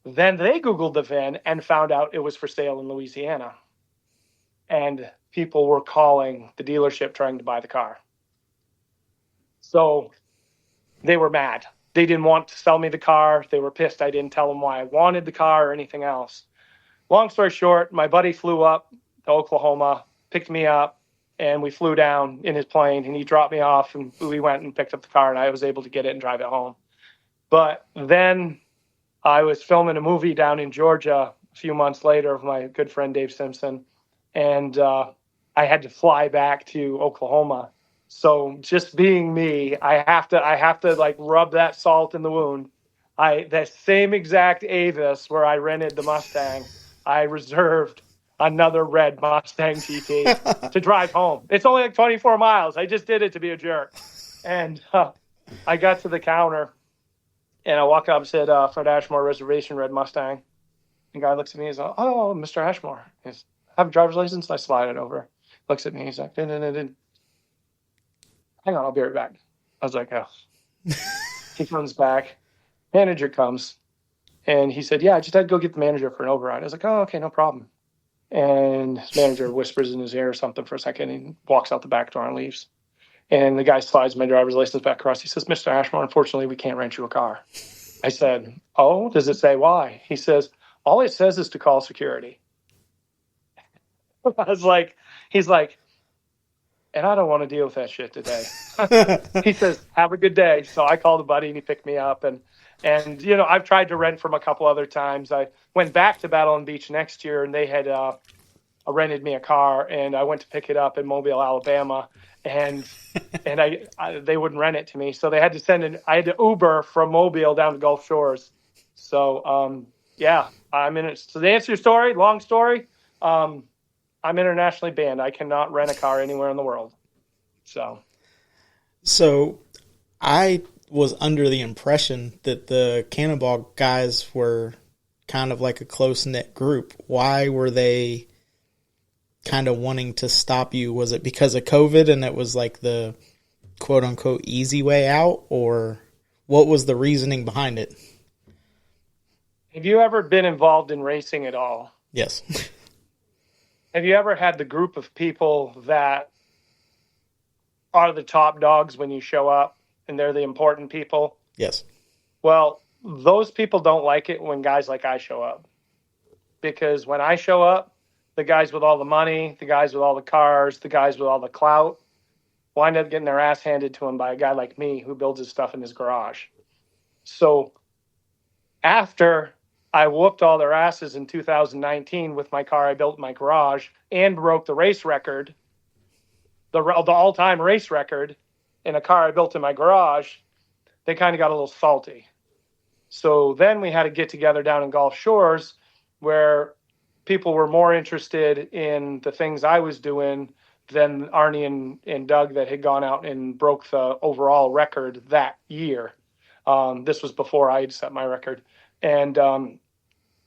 Then they Googled the VIN and found out it was for sale in Louisiana. And people were calling the dealership trying to buy the car. So they were mad. They didn't want to sell me the car. They were pissed I didn't tell them why I wanted the car or anything else. Long story short, my buddy flew up to Oklahoma, picked me up, and we flew down in his plane, and he dropped me off, and we went and picked up the car, and I was able to get it and drive it home. But then I was filming a movie down in Georgia a few months later with my good friend Dave Simpson, and I had to fly back to Oklahoma. So just being me, I have to like rub that salt in the wound. That same exact Avis where I rented the Mustang, I reserved another red Mustang GT to drive home. It's only like 24 miles. I just did it to be a jerk. And I got to the counter and I walk up and said, Fred Ashmore reservation, red Mustang. The guy looks at me and he's like, oh, Mr. Ashmore. I have a driver's license. I slide it over. Looks at me. He's like, hang on, I'll be right back. I was like, oh. He comes back. Manager comes. And he said, yeah, I just had to go get the manager for an override. I was like, oh, okay, no problem. And his manager whispers in his ear or something for a second. And he walks out the back door and leaves. And the guy slides my driver's license back across. He says, Mr. Ashmore, unfortunately, we can't rent you a car. I said, oh, does it say why? He says, all it says is to call security. I was like, he's like, and I don't want to deal with that shit today. He says, have a good day. So I called a buddy and he picked me up. And I've tried to rent from a couple other times. I went back to Battle on Beach next year and they had rented me a car and I went to pick it up in Mobile, Alabama. And they wouldn't rent it to me. So they had to I had to Uber from Mobile down to Gulf Shores. So, yeah, I'm in it. So to answer your story, long story, I'm internationally banned. I cannot rent a car anywhere in the world. So I was under the impression that the Cannonball guys were kind of like a close-knit group. Why were they kind of wanting to stop you? Was it because of COVID and it was like the quote-unquote easy way out, or what was the reasoning behind it? Have you ever been involved in racing at all? Yes. Have you ever had the group of people that are the top dogs when you show up and they're the important people? Yes. Well, those people don't like it when guys like I show up. Because when I show up, the guys with all the money, the guys with all the cars, the guys with all the clout wind up getting their ass handed to them by a guy like me who builds his stuff in his garage. So after I whooped all their asses in 2019 with my car I built in my garage and broke the race record, the all-time race record in a car I built in my garage, they kind of got a little salty. So then we had to get together down in Gulf Shores where people were more interested in the things I was doing than Arnie and Doug that had gone out and broke the overall record that year. This was before I had set my record. And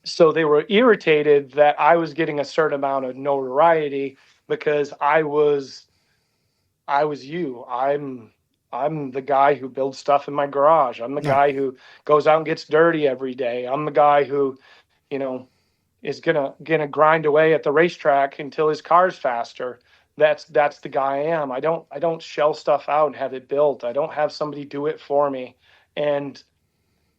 so they were irritated that I was getting a certain amount of notoriety because I was you. I'm the guy who builds stuff in my garage. I'm the guy who goes out and gets dirty every day. I'm the guy who, you know, is gonna grind away at the racetrack until his car's faster. That's the guy I am. I don't shell stuff out and have it built. I don't have somebody do it for me. And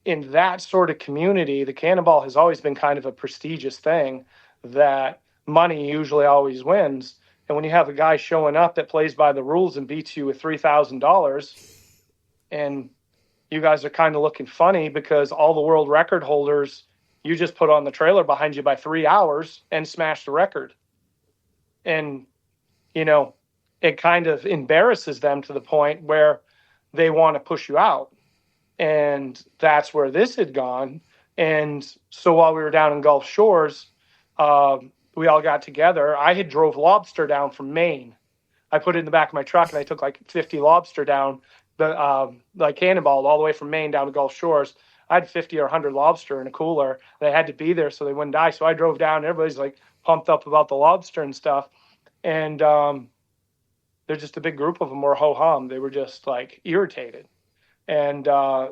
in that sort of community, the Cannonball has always been kind of a prestigious thing that money usually always wins. And when you have a guy showing up that plays by the rules and beats you with $3,000, and you guys are kind of looking funny because all the world record holders, you just put on the trailer behind you by 3 hours and smashed the record. And, you know, it kind of embarrasses them to the point where they want to push you out. And that's where this had gone. And so while we were down in Gulf Shores, we all got together. I had drove lobster down from Maine. I put it in the back of my truck and I took like 50 lobster down like Cannonball all the way from Maine down to Gulf Shores. I had 50 or 100 lobster in a cooler. They had to be there so they wouldn't die. So I drove down. Everybody's like pumped up about the lobster and stuff. And they're just a big group of them were ho-hum. They were just like irritated. And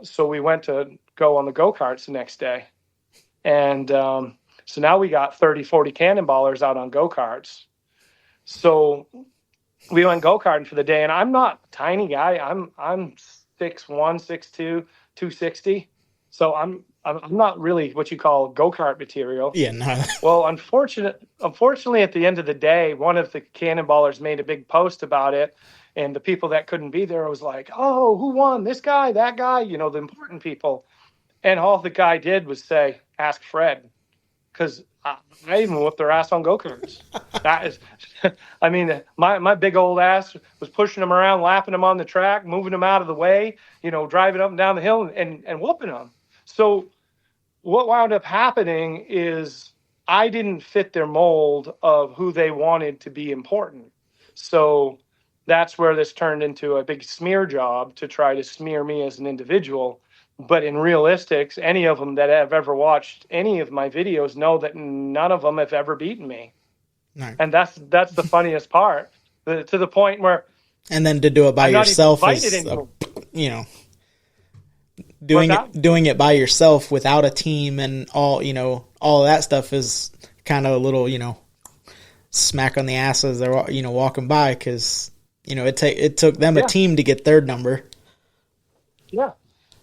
so we went to go on the go-karts the next day. And so now we got 30, 40 cannonballers out on go-karts. So we went go-karting for the day. And I'm not a tiny guy. I'm 6'1", 6'2", 260. So I'm not really what you call go-kart material. Yeah, no. Well, unfortunately, at the end of the day, one of the cannonballers made a big post about it. And the people that couldn't be there was like, oh, who won? This guy, that guy, you know, the important people. And all the guy did was say, ask Fred. Because I even whooped their ass on go-karts. That is, I mean, my big old ass was pushing them around, lapping them on the track, moving them out of the way, you know, driving up and down the hill and whooping them. So what wound up happening is I didn't fit their mold of who they wanted to be important. So that's where this turned into a big smear job to try to smear me as an individual. But in realistics, any of them that have ever watched any of my videos know that none of them have ever beaten me. No. And that's the funniest part, to the point where. And then to do it by yourself is, you know, doing it by yourself without a team and all, you know, all of that stuff is kind of a little, you know, smack on the ass as they're, you know, walking by, because, you know, it took them a team to get third number. Yeah.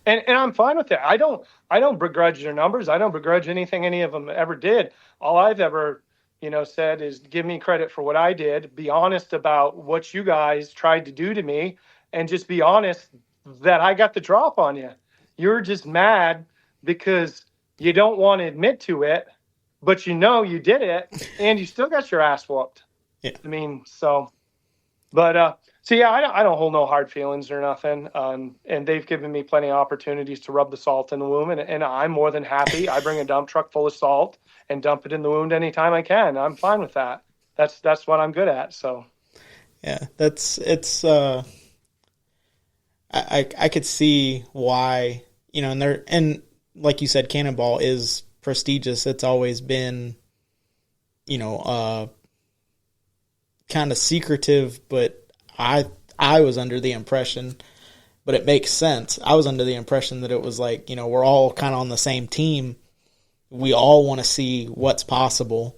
And I'm fine with that. I don't begrudge their numbers. I don't begrudge anything any of them ever did. All I've ever, you know, said is give me credit for what I did. Be honest about what you guys tried to do to me, and just be honest that I got the drop on you. You're just mad because you don't want to admit to it, but you know you did it, and you still got your ass whooped. Yeah. I mean, so, but so yeah, I don't hold no hard feelings or nothing. And they've given me plenty of opportunities to rub the salt in the wound, and I'm more than happy. I bring a dump truck full of salt and dump it in the wound anytime I can. I'm fine with that. That's what I'm good at. So yeah, I could see why, you know, and like you said, Cannonball is prestigious. It's always been, you know, kind of secretive, but I was under the impression, but it makes sense. I was under the impression that it was like, you know, we're all kind of on the same team. We all want to see what's possible,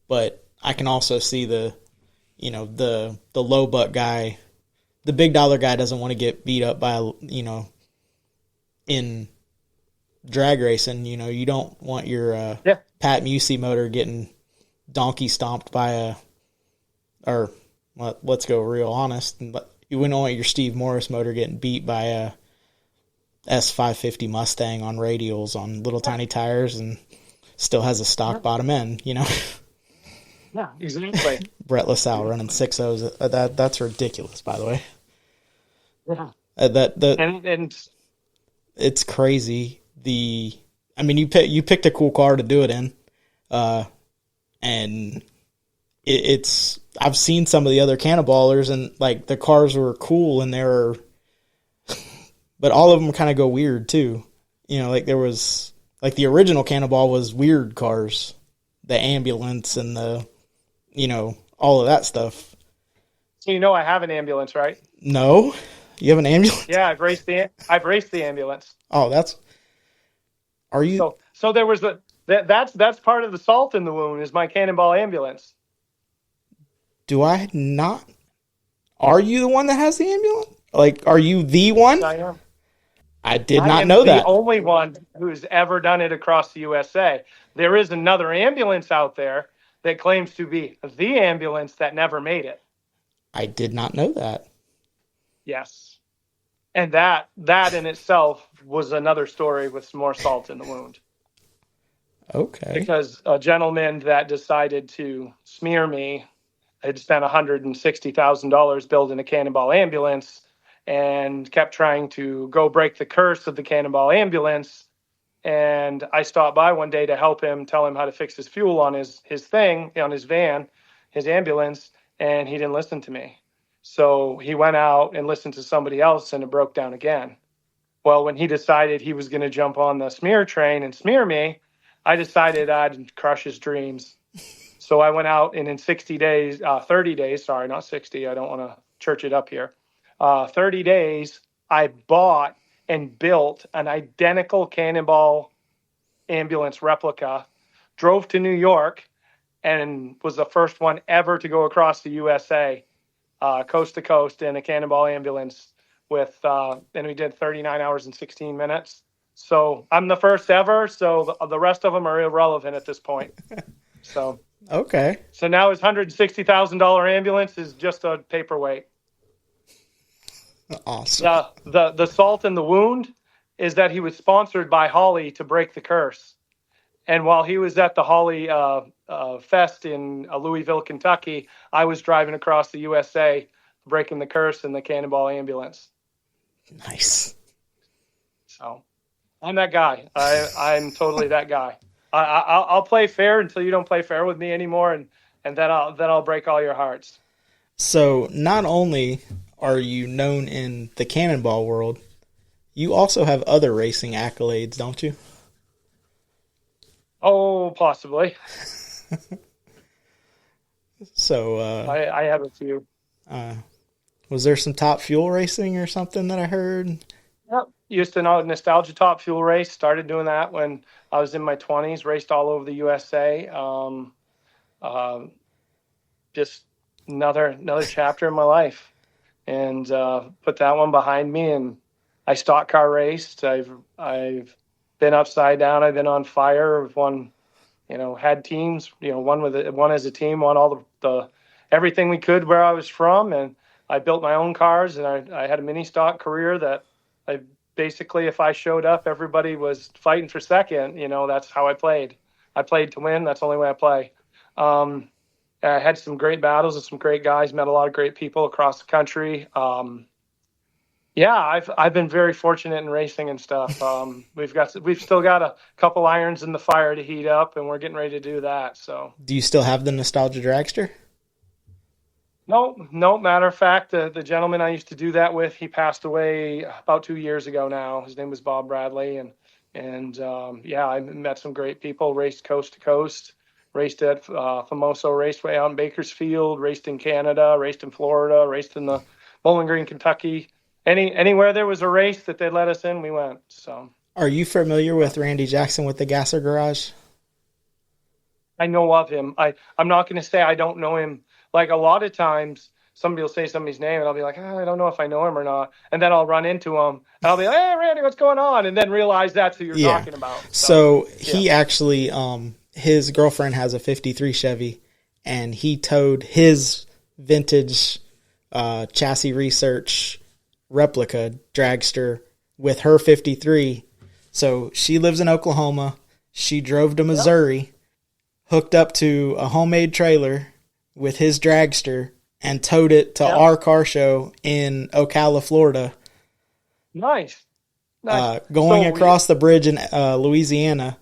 but I can also see the low buck guy, the big dollar guy doesn't want to get beat up by, you know, in drag racing. You know, you don't want your Pat Musey motor getting donkey stomped by let's go real honest. You wouldn't want your Steve Morris motor getting beat by a S550 Mustang on radials on little tiny tires and still has a stock bottom end, you know? Yeah, exactly. Brett LaSalle running 6.0s. That's ridiculous, by the way. Yeah. And it's crazy. You picked a cool car to do it in. And it's I've seen some of the other cannonballers, and like the cars were cool, and but all of them kind of go weird too. You know, like there was like the original Cannonball was weird cars, the ambulance and all of that stuff. So you know I have an ambulance, right? No, you have an ambulance? Yeah, I've raced the ambulance. Oh, are you? So there was that's part of the salt in the wound is my Cannonball ambulance. Do I not? Are you the one that has the ambulance? Like, are you the one? I am. I did not know that. The only one who's ever done it across the USA. There is another ambulance out there that claims to be the ambulance that never made it. I did not know that. Yes. And that in itself was another story with some more salt in the wound. Okay. Because a gentleman that decided to smear me had spent $160,000 building a Cannonball ambulance and kept trying to go break the curse of the Cannonball ambulance. And I stopped by one day to help him, tell him how to fix his fuel on his thing, on his van, his ambulance, and he didn't listen to me. So he went out and listened to somebody else, and it broke down again. Well, when he decided he was going to jump on the smear train and smear me, I decided I'd crush his dreams. So I went out, and in 30 days, sorry, not 60, I don't want to church it up here. 30 days, I bought and built an identical Cannonball ambulance replica, drove to New York, and was the first one ever to go across the USA, coast to coast, in a Cannonball ambulance and we did 39 hours and 16 minutes. So I'm the first ever, so the rest of them are irrelevant at this point. So okay. So now his $160,000 ambulance is just a paperweight. Awesome. The salt in the wound is that he was sponsored by Holly to break the curse. And while he was at the Holly Fest in Louisville, Kentucky, I was driving across the USA, breaking the curse in the Cannonball ambulance. Nice. So I'm that guy. I'm totally that guy. I'll play fair until you don't play fair with me anymore, and then I'll break all your hearts. So not only are you known in the Cannonball world, you also have other racing accolades, don't you? Oh, possibly. So I have a few. Was there some Top Fuel racing or something that I heard? Yep. Used to know Nostalgia Top Fuel race. Started doing that when I was in my 20s. Raced all over the USA. Just another chapter in my life, and put that one behind me. And I stock car raced. I've been upside down. I've been on fire. I've won. Had teams. One as a team. Won all the everything we could where I was from, and I built my own cars. And I had a mini stock career that I basically, if I showed up, everybody was fighting for second. That's how I played. I played to win. That's the only way I play. I had some great battles with some great guys. Met a lot of great people across the country. I've been very fortunate in racing and stuff. We've still got a couple irons in the fire to heat up, and we're getting ready to do that. So, do you still have the Nostalgia Dragster? No. Matter of fact, the gentleman I used to do that with, he passed away about 2 years ago now. His name was Bob Bradley, and I met some great people. Raced coast to coast. Raced at Famoso Raceway out in Bakersfield. Raced in Canada. Raced in Florida. Raced in the Bowling Green, Kentucky. Anywhere there was a race that they let us in, we went. So, are you familiar with Randy Jackson with the Gasser Garage? I know of him. I'm not going to say I don't know him. Like a lot of times, somebody will say somebody's name, and I'll be like, I don't know if I know him or not. And then I'll run into him, and I'll be like, hey, Randy, what's going on? And then realize that's who you're talking about. So he actually, his girlfriend has a 53 Chevy, and he towed his vintage chassis research replica dragster with her 53. So she lives in Oklahoma. She drove to Missouri, hooked up to a homemade trailer with his dragster, and towed it to our car show in Ocala, Florida. Nice. Going across the bridge in Louisiana,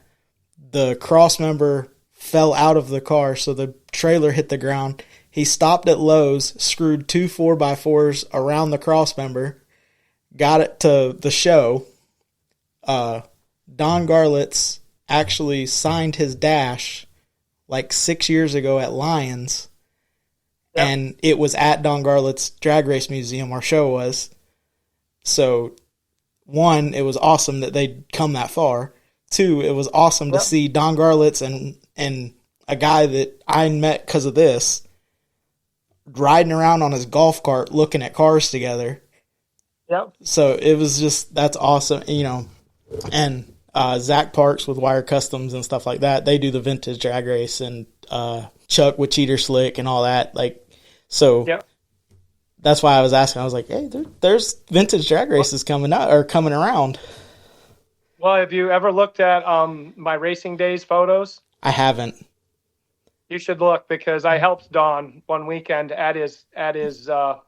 the cross member fell out of the car, so the trailer hit the ground. He stopped at Lowe's, screwed 2 4x4s around the crossmember, got it to the show. Don Garlitz actually signed his dash like 6 years ago at Lions, and it was at Don Garlitz's Drag Race Museum, our show was. So, 1, it was awesome that they'd come that far. 2, it was awesome to see Don Garlitz and a guy that I met because of this riding around on his golf cart looking at cars together. Yep. So it was just, that's awesome, And Zach Parks with Wire Customs and stuff like that, they do the vintage drag race, and Chuck with Cheater Slick and all that. That's why I was asking. I was like, hey, there's vintage drag races coming around. Well, have you ever looked at my Racing Days photos? I haven't. You should look, because I helped Don one weekend at his down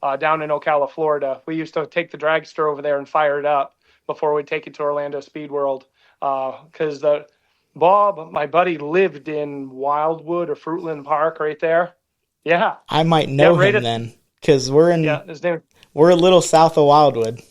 in Ocala, Florida. We used to take the dragster over there and fire it up before we'd take it to Orlando Speed World. Because Bob, my buddy, lived in Wildwood or Fruitland Park right there. Yeah. I might know him then, because we're a little south of Wildwood.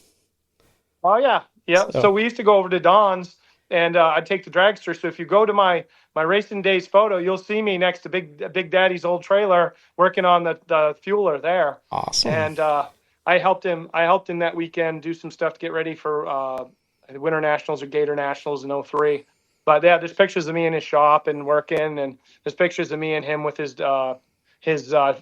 Oh, yeah. Yeah. So we used to go over to Don's, and I'd take the dragster. So if you go to my Racing Days photo, you'll see me next to Big Daddy's old trailer working on the fueler there. Awesome. And I helped him that weekend do some stuff to get ready for Winter Nationals or Gator Nationals in 03. But yeah, there's pictures of me in his shop and working, and there's pictures of me and him with his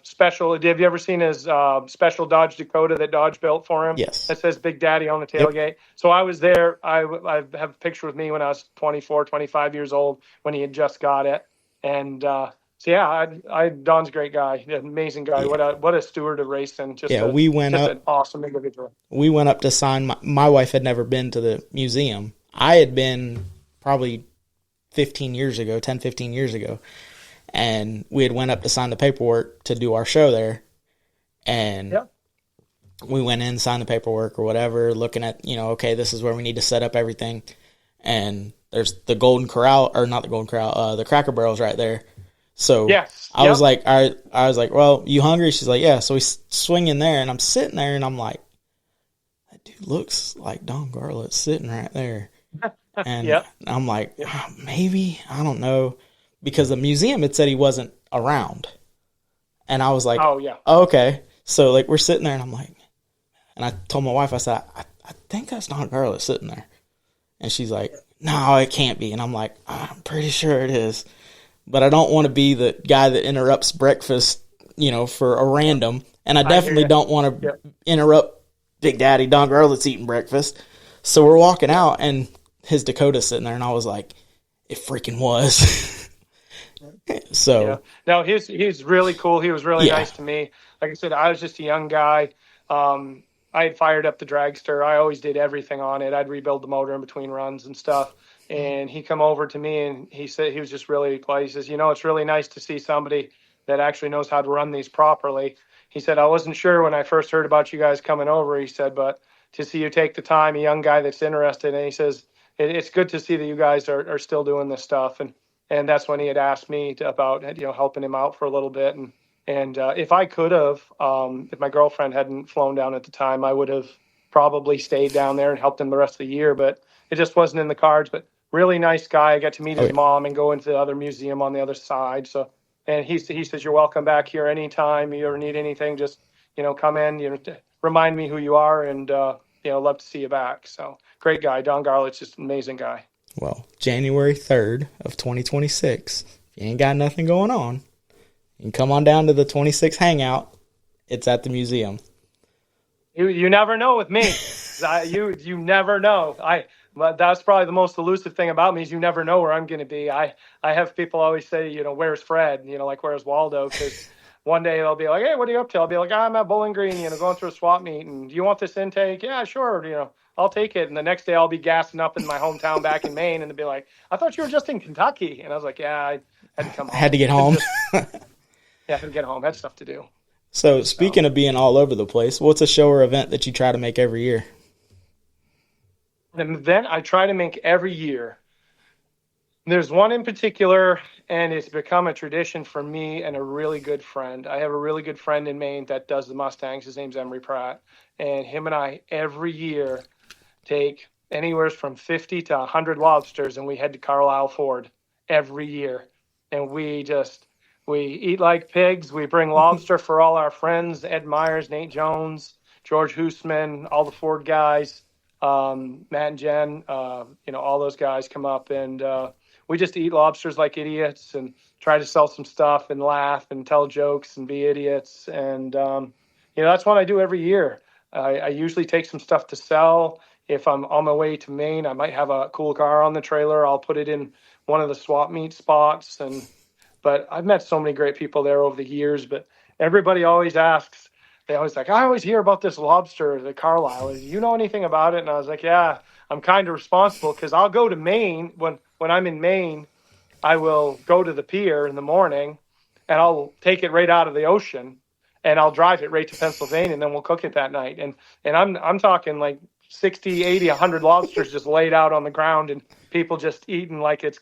special. Have you ever seen his special Dodge Dakota that Dodge built for him? Yes. That says Big Daddy on the tailgate. Yep. So I was there. I have a picture with me when I was 24, 25 years old, when he had just got it. And Don's a great guy, amazing guy. Yeah. What a steward of racing. We went up. An awesome individual. We went up to sign. My wife had never been to the museum. I had been probably 10, 15 years ago. And we had went up to sign the paperwork to do our show there. And we went in, signed the paperwork or whatever, looking at, okay, this is where we need to set up everything. And there's the Golden Corral, or not the Golden Corral, the Cracker Barrel's right there. So I was like, well, you hungry? She's like, yeah. So we swing in there, and I'm sitting there, and I'm like, that dude looks like Don Garlitz sitting right there. And I'm like, maybe, I don't know. Because the museum had said he wasn't around. And I was like, oh, okay. So, we're sitting there, and I'm like, and I told my wife, I said, I think that's Don Garlitz sitting there. And she's like, no, it can't be. And I'm like, I'm pretty sure it is. But I don't want to be the guy that interrupts breakfast, for a random. And I definitely don't want to interrupt Big Daddy Don Garlitz eating breakfast. So we're walking out, and his Dakota's sitting there, and I was like, it freaking was. So no, he's really cool. He was really nice to me. Like I said, I was just a young guy. I had fired up the dragster. I always did everything on it. I'd rebuild the motor in between runs and stuff. And he come over to me, and he said, he was just really polite. He says, it's really nice to see somebody that actually knows how to run these properly. He said, I wasn't sure when I first heard about you guys coming over. He said, but to see you take the time, a young guy that's interested. And he says, it's good to see that you guys are still doing this stuff. And that's when he had asked me about helping him out for a little bit. And if I could have, if my girlfriend hadn't flown down at the time, I would have probably stayed down there and helped him the rest of the year. But it just wasn't in the cards. But really nice guy. I got to meet his mom and go into the other museum on the other side. So, and he says, you're welcome back here anytime you ever need anything. Just come in. Remind me who you are, and love to see you back. So great guy, Don Garlitz, just an amazing guy. Well, January 3rd of 2026, if you ain't got nothing going on, you can come on down to the 26 hangout. It's at the museum. You never know with me. You never know. That's probably the most elusive thing about me, is you never know where I'm going to be. I have people always say, where's Fred? Where's Waldo? Because one day they'll be like, hey, what are you up to? I'll be like, I'm at Bowling Green, going through a swap meet. And do you want this intake? Yeah, sure. I'll take it. And the next day I'll be gassing up in my hometown back in Maine, and they'll be like, I thought you were just in Kentucky. And I was like, yeah, I had to come home. Had to get home. I had to get home. I had stuff to do. So speaking of being all over the place, what's a show or event that you try to make every year? An event I try to make every year. There's one in particular, and it's become a tradition for me and a really good friend. I have a really good friend in Maine that does the Mustangs. His name's Emery Pratt, and him and I every year take anywhere from 50 to 100 lobsters, and we head to Carlisle Ford every year. And we eat like pigs. We bring lobster for all our friends: Ed Myers, Nate Jones, George Hoosman, all the Ford guys, Matt and Jen. All those guys come up, and we just eat lobsters like idiots and try to sell some stuff and laugh and tell jokes and be idiots. And that's what I do every year. I usually take some stuff to sell. If I'm on my way to Maine, I might have a cool car on the trailer. I'll put it in one of the swap meet spots. But I've met so many great people there over the years. But everybody always asks, they always like, I always hear about this lobster, the Carlisle. Do you know anything about it? And I was like, yeah, I'm kind of responsible because I'll go to Maine when I'm in Maine. I will go to the pier in the morning and I'll take it right out of the ocean and I'll drive it right to Pennsylvania and then we'll cook it that night. And I'm talking like 60, 80, 100 lobsters just laid out on the ground and people just eating like it's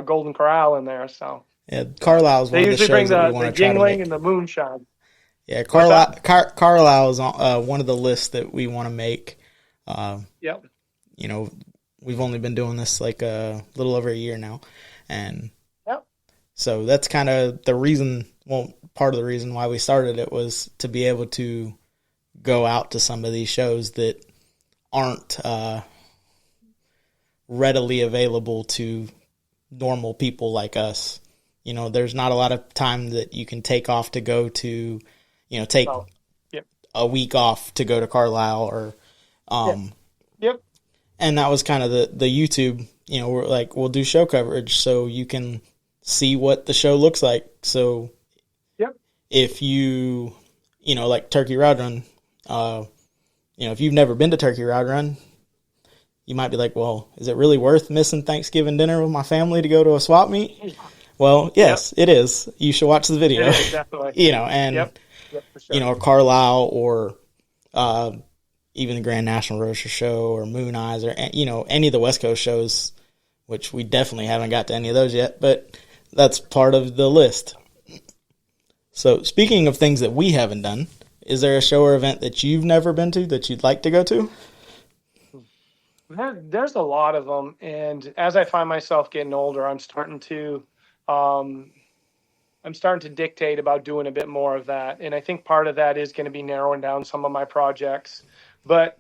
Golden Corral in there. So Yeah, Carlisle is they one of the usually bring shows that we the want to try to Yingling make. and the moonshine. Yeah, What's that? Carlisle is on, one of the lists that we want to make. Yep. You know, we've only been doing this like a little over a year now, and Yep. so that's kind of the reason. Well, part of the reason why we started it was to be able to go out to some of these shows that aren't readily available to normal people like us. You know, there's not a lot of time that you can take off to go to, take Oh, yep. a week off to go to Carlisle or, Yep. and that was kind of the YouTube, we're like, we'll do show coverage so you can see what the show looks like. So Yep. if like Turkey Rod Run, if you've never been to Turkey Rod Run, you might be like, well, is it really worth missing Thanksgiving dinner with my family to go to a swap meet? Well, yes, It is. You should watch the video. It is, definitely. Yep. Yep, for sure. Carlisle or even the Grand National Roaster Show or Moon Eyes or, any of the West Coast shows, which we definitely haven't got to any of those yet, but that's part of the list. So speaking of things that we haven't done, is there a show or event that you've never been to that you'd like to go to? There's a lot of them, and as I find myself getting older, I'm starting to dictate about doing a bit more of that. And I think part of that is going to be narrowing down some of my projects. But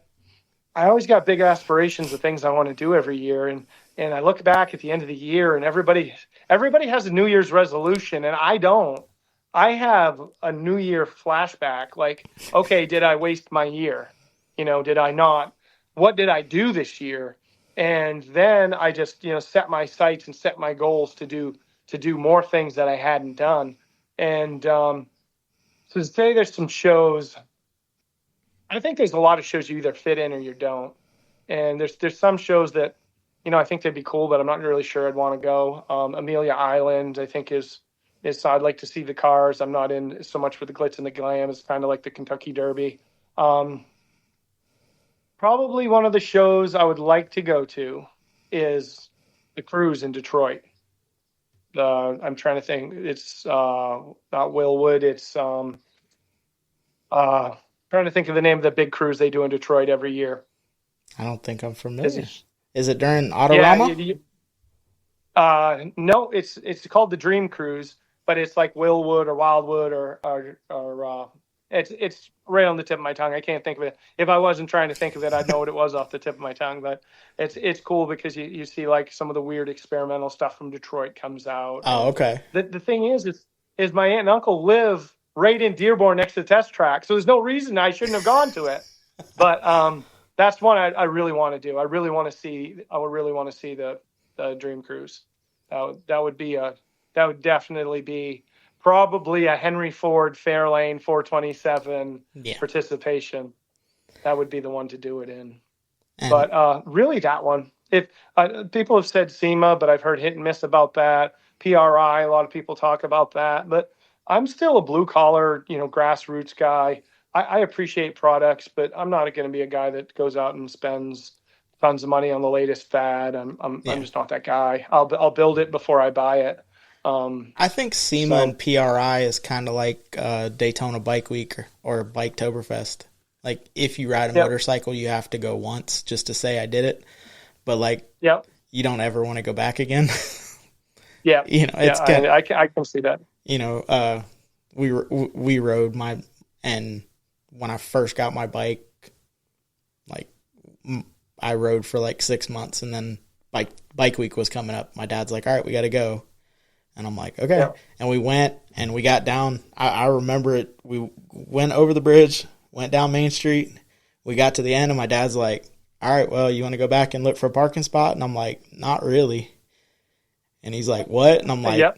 I always got big aspirations of things I want to do every year. And I look back at the end of the year and everybody has a New Year's resolution and I don't. I have a New Year flashback. Like, okay, did I waste my year? Did I not? What did I do this year? And then I just, set my sights and set my goals to do more things that I hadn't done. And so to say there's some shows, I think there's a lot of shows you either fit in or you don't. And there's some shows that, I think they'd be cool, but I'm not really sure I'd want to go. Amelia Island, I think is I'd like to see the cars. I'm not in so much for the glitz and the glam. It's kind of like the Kentucky Derby. Probably one of the shows I would like to go to is the cruise in Detroit. I'm trying to think. It's not Willwood. It's trying to think of the name of the big cruise they do in Detroit every year. I don't think I'm familiar. Is it during Autorama? No, it's called the Dream Cruise, but it's like Willwood or Wildwood or it's right on the tip of my tongue. I can't think of it. If I wasn't trying to think of it, I'd know what it was off the tip of my tongue. But it's cool because you see like some of the weird experimental stuff from Detroit comes out. Oh, okay. The thing is my aunt and uncle live right in Dearborn next to the test track, so there's no reason I shouldn't have gone to it. But that's one I really want to do. I would really want to see the Dream Cruise. That would definitely be probably a Henry Ford Fairlane 427 participation. That would be the one to do it in. But really that one. If people have said SEMA, but I've heard hit and miss about that. PRI, a lot of people talk about that. But I'm still a blue collar, grassroots guy. I appreciate products, but I'm not going to be a guy that goes out and spends tons of money on the latest fad. I'm Yeah. just not that guy. I'll build it before I buy it. I think SEMA So and PRI is kind of like Daytona Bike Week or Biketoberfest. Like, if you ride a yep, motorcycle, you have to go once just to say I did it. But, like, yep, you don't ever want to go back again. yeah, yeah. It's kind of, I can see that. you know, we rode and when I first got my bike, like, I rode for like 6 months, and then bike week was coming up. My dad's like, all right, we got to go. And I'm like, okay. Yeah, And we went and we got down. I remember it. We went over the bridge, went down Main Street. We got to the end, and my dad's like, all right, well, you want to go back and look for a parking spot? And I'm like, not really. And he's like, what? And I'm like, yep,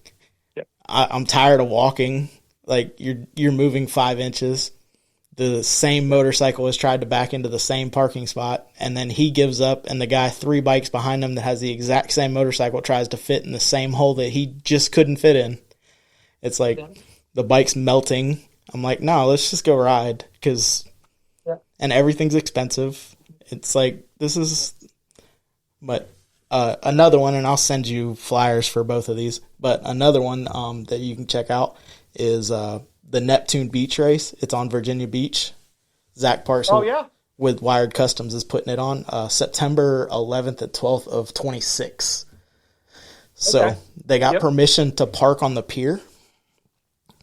yep, I'm tired of walking. Like, you're moving 5 inches. The same motorcycle has tried to back into the same parking spot, and then he gives up, and the guy 3 bikes behind him that has the exact same motorcycle tries to fit in the same hole that he just couldn't fit in. It's like the bike's melting. I'm like, no, let's just go ride, and everything's expensive. It's like, this is, but another one, and I'll send you flyers for both of these, but another one that you can check out is the Neptune Beach Race. It's on Virginia Beach. Zach Parcel with Wired Customs is putting it on September 11th and 12th of 26. So they got permission to park on the pier.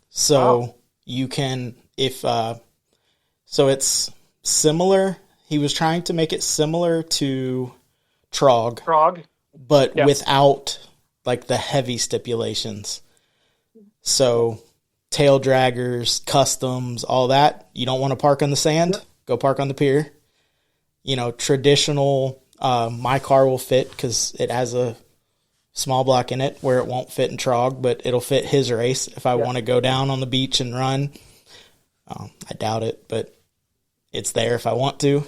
So you can, so it's similar. He was trying to make it similar to Trog, but without like the heavy stipulations. So tail draggers, customs, all that. You don't want to park on the sand? Go park on the pier. Traditional, my car will fit because it has a small block in it where it won't fit in Trog, but it'll fit his race if I want to go down on the beach and run. I doubt it, but it's there if I want to.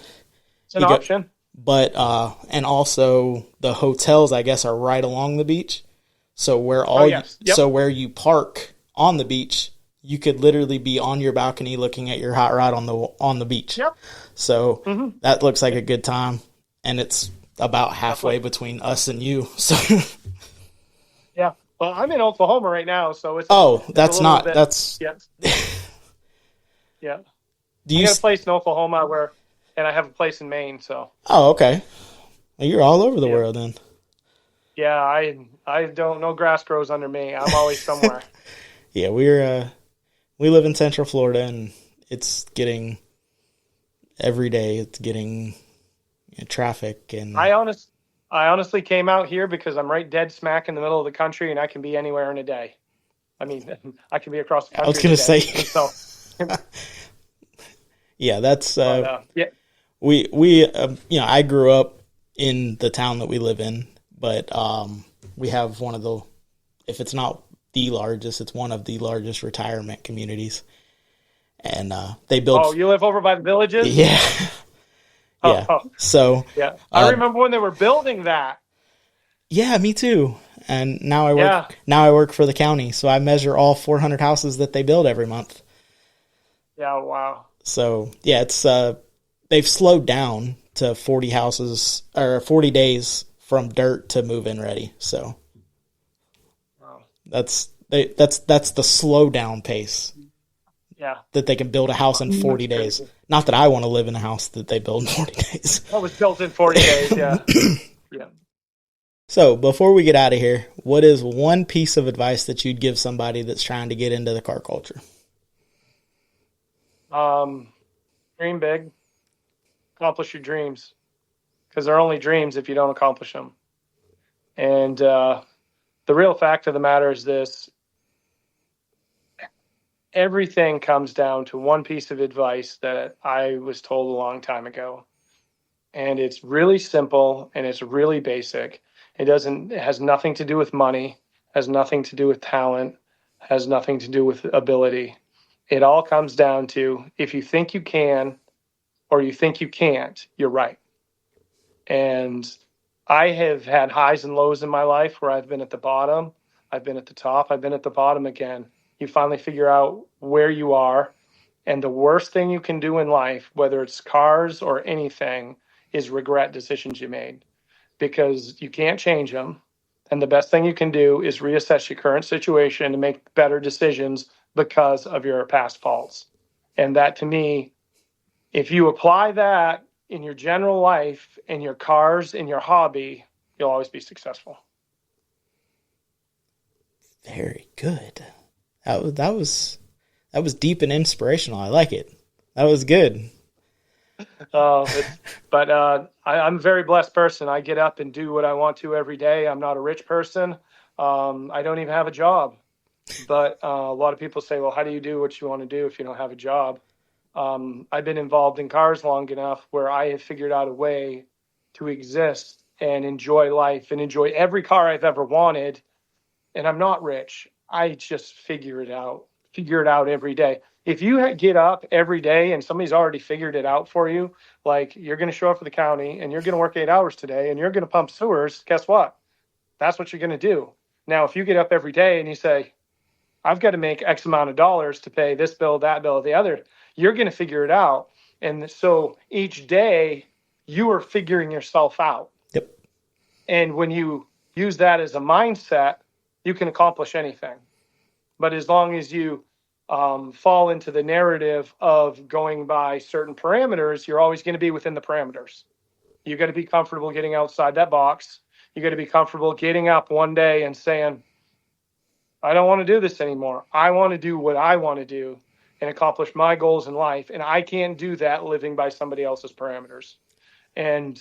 It's an option. But, and also the hotels, I guess, are right along the beach. So where you park on the beach, you could literally be on your balcony looking at your hot rod on the beach. Yep. So that looks like a good time, and it's about halfway between us and you. So yeah. Well, I'm in Oklahoma right now, so it's yeah. I got a place in Oklahoma and I have a place in Maine. So. Oh, okay. Well, you're all over the world then. Yeah, I don't know. Grass grows under me. I'm always somewhere. Yeah, we live in Central Florida, and it's getting every day. It's getting traffic, and I honestly came out here because I'm right dead smack in the middle of the country, and I can be anywhere in a day. I mean, I can be across the country. I was going to say, so. Yeah, that's we I grew up in the town that we live in, but we have one of the, if it's not the largest, it's one of the largest retirement communities. And they built. Oh, you live over by the Villages? Yeah. Yeah. So yeah, I remember when they were building that. Yeah, me too. And now I work for the county, so I measure all 400 houses that they build every month. Yeah, wow. So yeah, it's they've slowed down to 40 houses or 40 days from dirt to move-in ready. So wow. That's the slow down pace. Yeah. That they can build a house in 40 days. Not that I want to live in a house that they build in 40 days. That was built in 40 days, yeah. Yeah. So, before we get out of here, what is one piece of advice that you'd give somebody that's trying to get into the car culture? Dream big. Accomplish your dreams. Because they're only dreams if you don't accomplish them. And the real fact of the matter is this. Everything comes down to one piece of advice that I was told a long time ago. And it's really simple and it's really basic. It has nothing to do with money, has nothing to do with talent, has nothing to do with ability. It all comes down to if you think you can or you think you can't, you're right. And I have had highs and lows in my life where I've been at the bottom, I've been at the top, I've been at the bottom again. You finally figure out where you are. And the worst thing you can do in life, whether it's cars or anything, is regret decisions you made, because you can't change them. And the best thing you can do is reassess your current situation and make better decisions because of your past faults. And that, to me, if you apply that in your general life, in your cars, in your hobby, you'll always be successful. Very good. That was deep and inspirational. I like it. That was good. But I'm a very blessed person. I get up and do what I want to every day. I'm not a rich person. I don't even have a job. But a lot of people say, well, how do you do what you want to do if you don't have a job? I've been involved in cars long enough where I have figured out a way to exist and enjoy life and enjoy every car I've ever wanted. And I'm not rich. I just figure it out every day. If you get up every day and somebody's already figured it out for you, like you're going to show up for the county and you're going to work 8 hours today and you're going to pump sewers, guess what? That's what you're going to do. Now, if you get up every day and you say, I've got to make X amount of dollars to pay this bill, that bill, the other, you're going to figure it out. And so each day you are figuring yourself out. Yep. And when you use that as a mindset, you can accomplish anything. But as long as you fall into the narrative of going by certain parameters, you're always going to be within the parameters. You got to be comfortable getting outside that box. You got to be comfortable getting up one day and saying, I don't want to do this anymore. I want to do what I want to do and accomplish my goals in life. And I can't do that living by somebody else's parameters. And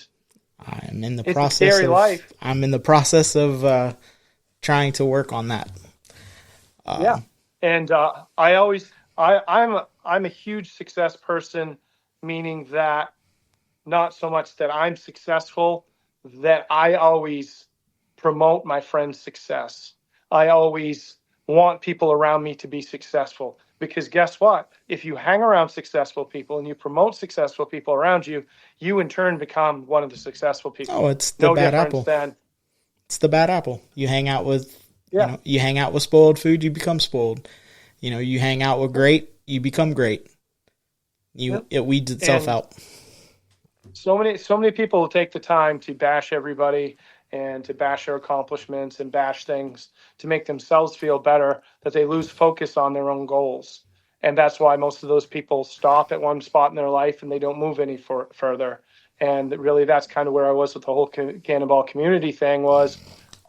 I'm in the it's process a scary life. I'm in the process of trying to work on that. Yeah. And I'm a huge success person, meaning that not so much that I'm successful, that I always promote my friend's success. I always want people around me to be successful, because guess what? If you hang around successful people and you promote successful people around you, you in turn become one of the successful people. Oh, it's the bad apple. Than, it's the bad apple. You hang out with you hang out with spoiled food, you become spoiled. You hang out with great, you become great. It weeds itself out. So many people will take the time to bash everybody and to bash their accomplishments and bash things to make themselves feel better, that they lose focus on their own goals. And that's why most of those people stop at one spot in their life and they don't move any further. And really, that's kind of where I was with the whole Cannonball community thing. Was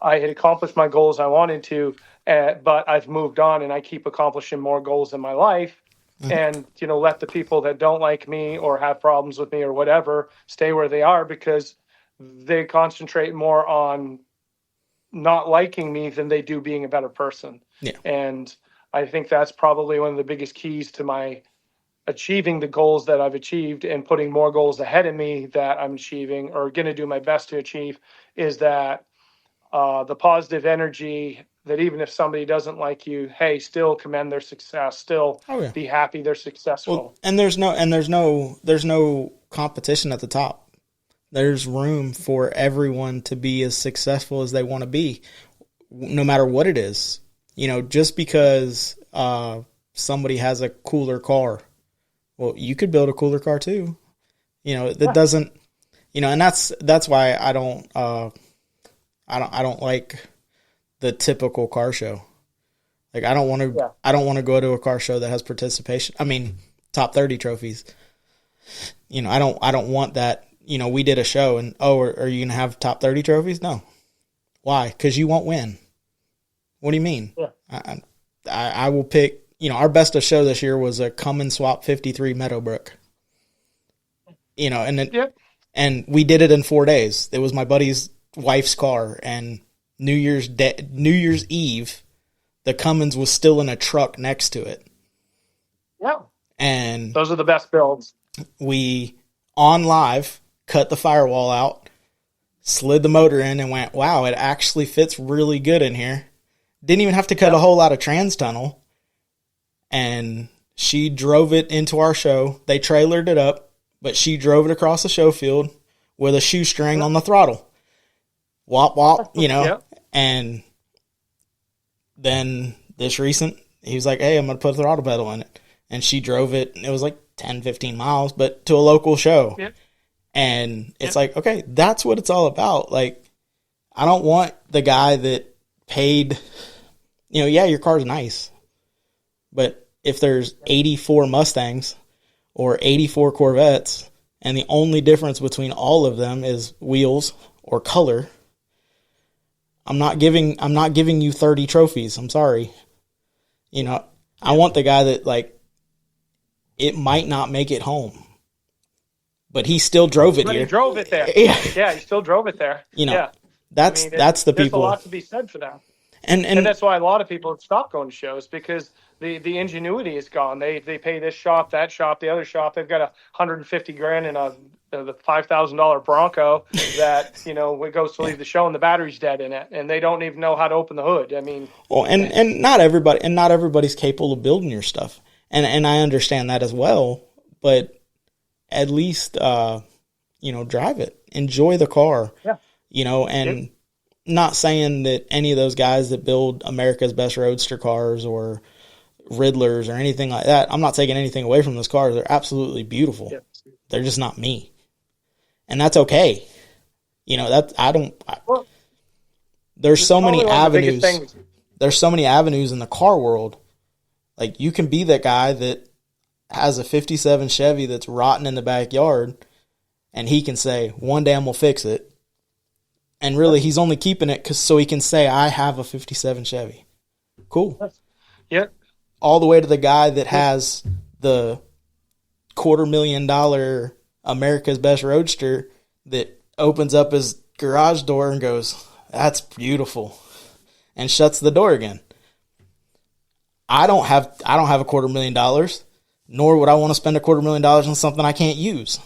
I had accomplished my goals I wanted to, but I've moved on and I keep accomplishing more goals in my life. And, let the people that don't like me or have problems with me or whatever stay where they are, because they concentrate more on not liking me than they do being a better person. Yeah. And I think that's probably one of the biggest keys to my achieving the goals that I've achieved and putting more goals ahead of me that I'm achieving or going to do my best to achieve, is that the positive energy that even if somebody doesn't like you, hey, still commend their success, still be happy they're successful. Well, and there's no competition at the top. There's room for everyone to be as successful as they want to be, no matter what it is. Just because somebody has a cooler car, well, you could build a cooler car too. That doesn't, and that's why I don't like the typical car show. Like I don't want to go to a car show that has participation. I mean, top 30 trophies. I don't want that. We did a show and, are you going to have top 30 trophies? No. Why? Because you won't win. What do you mean? Yeah. I will pick, our best of show this year was a Cummins Swap 53 Meadowbrook. And we did it in 4 days. It was my buddy's wife's car, and New Year's Eve, the Cummins was still in a truck next to it. Yeah. And those are the best builds. We, on live, cut the firewall out, slid the motor in, and went, wow, it actually fits really good in here. Didn't even have to cut a whole lot of trans tunnel. And she drove it into our show. They trailered it up, but she drove it across the show field with a shoestring on the throttle. Wop, wop, And then this recent, he was like, hey, I'm going to put a throttle pedal in it. And she drove it, and it was like 10, 15 miles, but to a local show. Yep. And it's like, okay, that's what it's all about. Like, I don't want the guy that paid, yeah, your car's nice, but if there's 84 Mustangs or 84 Corvettes, and the only difference between all of them is wheels or color, I'm not giving you 30 trophies. I'm sorry. I want the guy that, like, it might not make it home, but he still drove it here. He drove it there. Yeah, he still drove it there. That's the people. There's a lot to be said for that. And that's why a lot of people have stopped going to shows, because the ingenuity is gone. They pay this shop, that shop, the other shop. They've got $150,000 in the $5,000 Bronco that it goes to leave the show and the battery's dead in it, and they don't even know how to open the hood. I mean, well, and not everybody's capable of building your stuff, and I understand that as well. But at least drive it, enjoy the car, and. Not saying that any of those guys that build America's Best Roadster cars or Riddlers or anything like that, I'm not taking anything away from those cars. They're absolutely beautiful. Yeah. They're just not me. And that's okay. There's so many avenues. There's so many avenues in the car world. Like, you can be that guy that has a 57 Chevy that's rotting in the backyard, and he can say, one day I'm going to fix it. And really, he's only keeping it so he can say, I have a 57 Chevy. Cool. Yep. All the way to the guy that has the $250,000 America's Best Roadster that opens up his garage door and goes, that's beautiful, and shuts the door again. I don't have $250,000, nor would I want to spend $250,000 on something I can't use.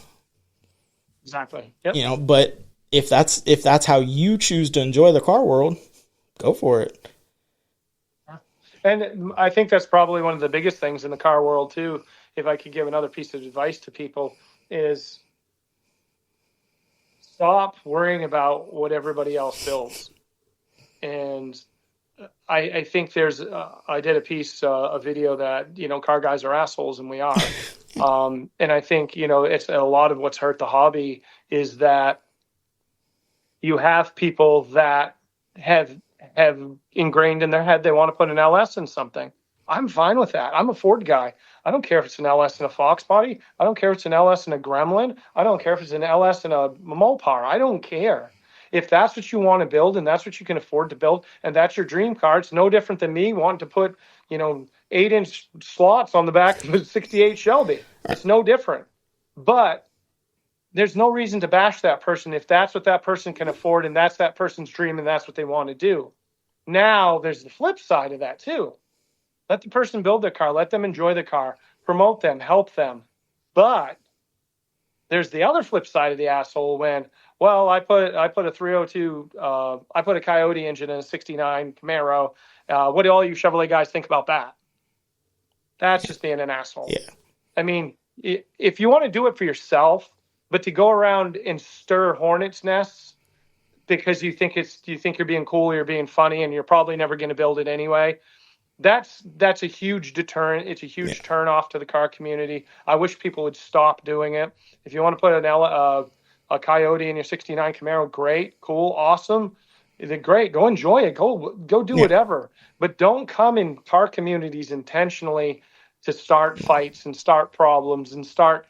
Exactly. Yep. But if that's how you choose to enjoy the car world, go for it. And I think that's probably one of the biggest things in the car world too. If I could give another piece of advice to people, is stop worrying about what everybody else builds. And I think I did a piece, a video that, car guys are assholes, and we are. And I think, it's a lot of what's hurt the hobby is that you have people that have ingrained in their head they want to put an LS in something. I'm fine with that. I'm a Ford guy. I don't care if it's an LS in a Fox body. I don't care if it's an LS in a Gremlin. I don't care if it's an LS in a Mopar. I don't care. If that's what you want to build and that's what you can afford to build and that's your dream car, it's no different than me wanting to put, 8-inch slots on the back of a 68 Shelby. It's no different. But there's no reason to bash that person if that's what that person can afford and that's that person's dream and that's what they want to do. Now, there's the flip side of that too. Let the person build their car. Let them enjoy the car. Promote them. Help them. But there's the other flip side of the asshole when, well, I put a 302, I put a Coyote engine in a 69 Camaro. What do all you Chevrolet guys think about that? That's just being an asshole. Yeah. I mean, if you want to do it for yourself, but to go around and stir hornets' nests because you think you're being cool, you're being funny, and you're probably never going to build it anyway, that's a huge deterrent. It's a huge turn off to the car community. I wish people would stop doing it. If you want to put a Coyote in your 69 Camaro, great, cool, awesome. Great, go enjoy it. Go do whatever. But don't come in car communities intentionally to start fights and start problems and start.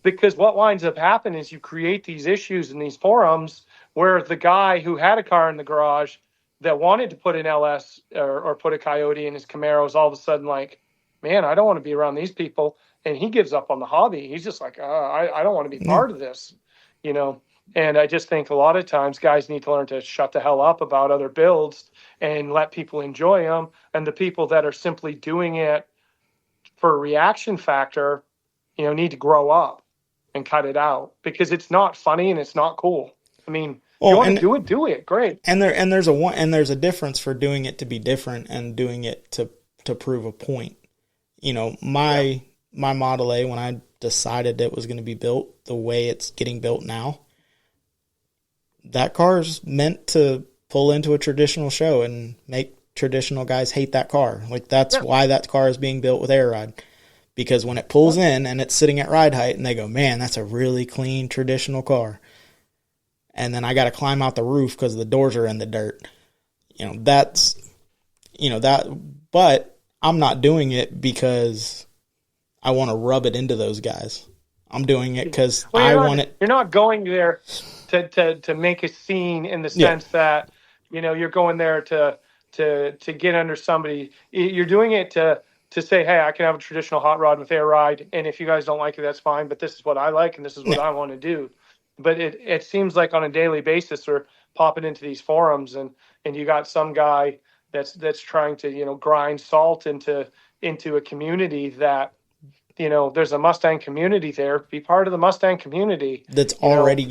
Because what winds up happening is you create these issues in these forums where the guy who had a car in the garage that wanted to put an LS or put a Coyote in his Camaro is all of a sudden like, man, I don't want to be around these people. And he gives up on the hobby. He's just like, I don't want to be part of this, And I just think a lot of times guys need to learn to shut the hell up about other builds and let people enjoy them. And the people that are simply doing it for a reaction factor, need to grow up and cut it out because it's not funny and it's not cool. I mean, you want to do it, great. And there's a difference for doing it to be different and doing it to prove a point. My Model A, when I decided it was going to be built the way it's getting built now, that car is meant to pull into a traditional show and make traditional guys hate that car. Like that's why that car is being built with air ride. because when it pulls in and it's sitting at ride height and they go, man, that's a really clean traditional car. And then I got to climb out the roof because the doors are in the dirt. But I'm not doing it because I want to rub it into those guys. I'm doing it because I want it. You're not going there to make a scene in the sense that, you're going there to get under somebody. You're doing it to say, hey, I can have a traditional hot rod with air ride, and if you guys don't like it, that's fine, but this is what I like and this is what I want to do. But it seems like on a daily basis we're popping into these forums and you got some guy that's trying to, grind salt into a community that, there's a Mustang community there. Be part of the Mustang community. That's already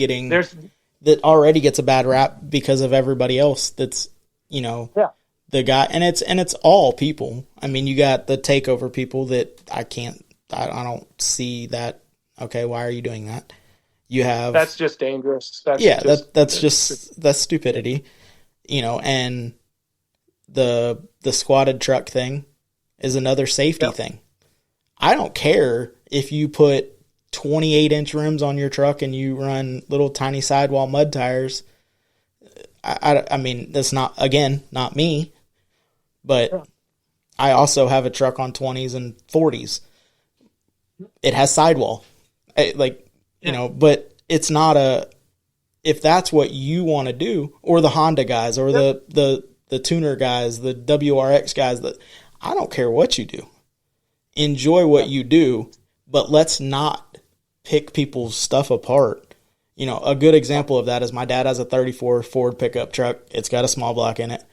that already gets a bad rap because of everybody else. That's, the guy, and it's all people. I mean, you got the takeover people that I don't see that. Okay, why are you doing that? You have that's just dangerous. That's stupidity, and the squatted truck thing is another safety thing. I don't care if you put 28-inch rims on your truck and you run little tiny sidewall mud tires. I mean, that's not me, but I also have a truck on 20s and 40s. It has sidewall, but it's not if that's what you want to do, or the Honda guys, or the tuner guys, the WRX guys, I don't care what you do. Enjoy what you do, but let's not pick people's stuff apart. A good example of that is my dad has a 34 Ford pickup truck. It's got a small block in it,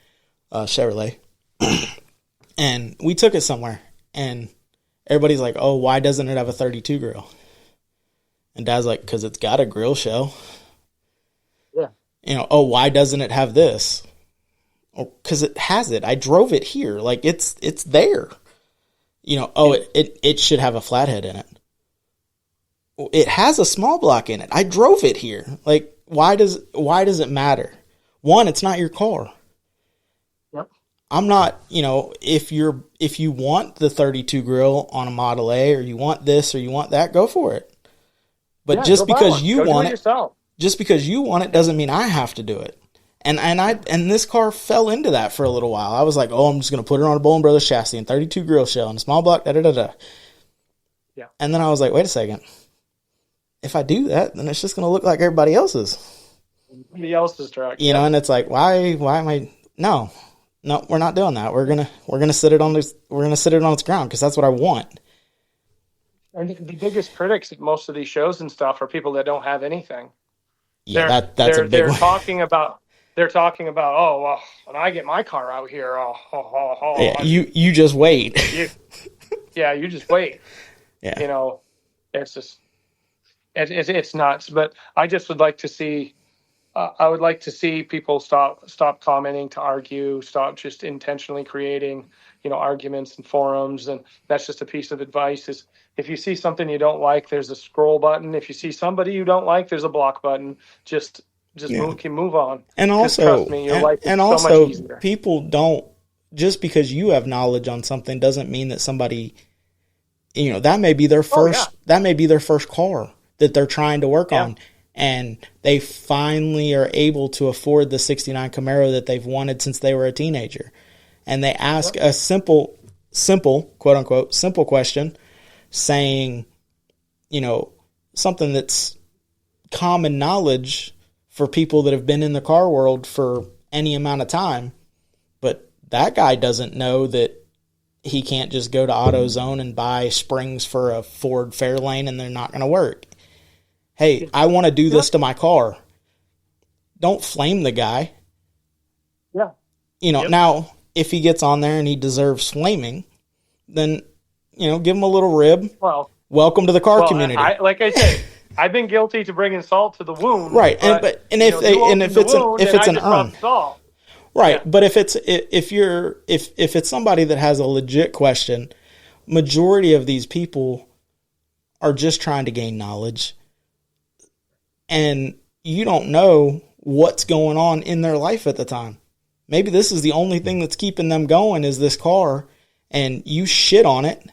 Chevrolet. And we took it somewhere, and everybody's like, oh, why doesn't it have a 32 grill? And Dad's like, because it's got a grill shell. Yeah. Oh, why doesn't it have this? Oh, because it has it. I drove it here. Like, it's there. It should have a flathead in it. It has a small block in it. I drove it here. Like, why does it matter? One, it's not your car. Yep. I'm not, if you want the 32 grill on a Model A, or you want this or you want that, go for it. But just because you want it doesn't mean I have to do it. And this car fell into that for a little while. I was like, oh, I'm just going to put it on a Bowling Brothers chassis and 32 grill shell and a small block, da-da-da-da. Yeah. And then I was like, wait a second. If I do that, then it's just going to look like everybody else's. Somebody else's truck. And it's like, why am I? No, we're not doing that. We're gonna sit it on its ground because that's what I want. And the biggest critics at most of these shows and stuff are people that don't have anything. Yeah, that's a big one. They're talking about, oh, well, when I get my car out here, yeah, you just wait. You just wait. Yeah. It's just, it's nuts. But I just would like to see, I would like to see people stop commenting to argue, stop just intentionally creating, arguments and forums. And that's just a piece of advice is, if you see something you don't like, there's a scroll button. If you see somebody you don't like, there's a block button. Just move on. And also, trust me, your life is so much easier. People don't, just because you have knowledge on something doesn't mean that somebody, that may be their first car that they're trying to work on. And they finally are able to afford the 69 Camaro that they've wanted since they were a teenager. And they ask a simple, quote unquote, simple question, saying, something that's common knowledge for people that have been in the car world for any amount of time. But that guy doesn't know that he can't just go to AutoZone and buy springs for a Ford Fairlane and they're not going to work. Hey, I want to do this to my car. Don't flame the guy. Yeah. Now, if he gets on there and he deserves flaming, then, give him a little rib. Well, welcome to the car community. Like I said, I've been guilty to bringing salt to the wound. Right. If it's an urn. Salt. Right. Yeah. But if it's somebody that has a legit question, majority of these people are just trying to gain knowledge. And you don't know what's going on in their life at the time. Maybe this is the only thing that's keeping them going is this car, and you shit on it,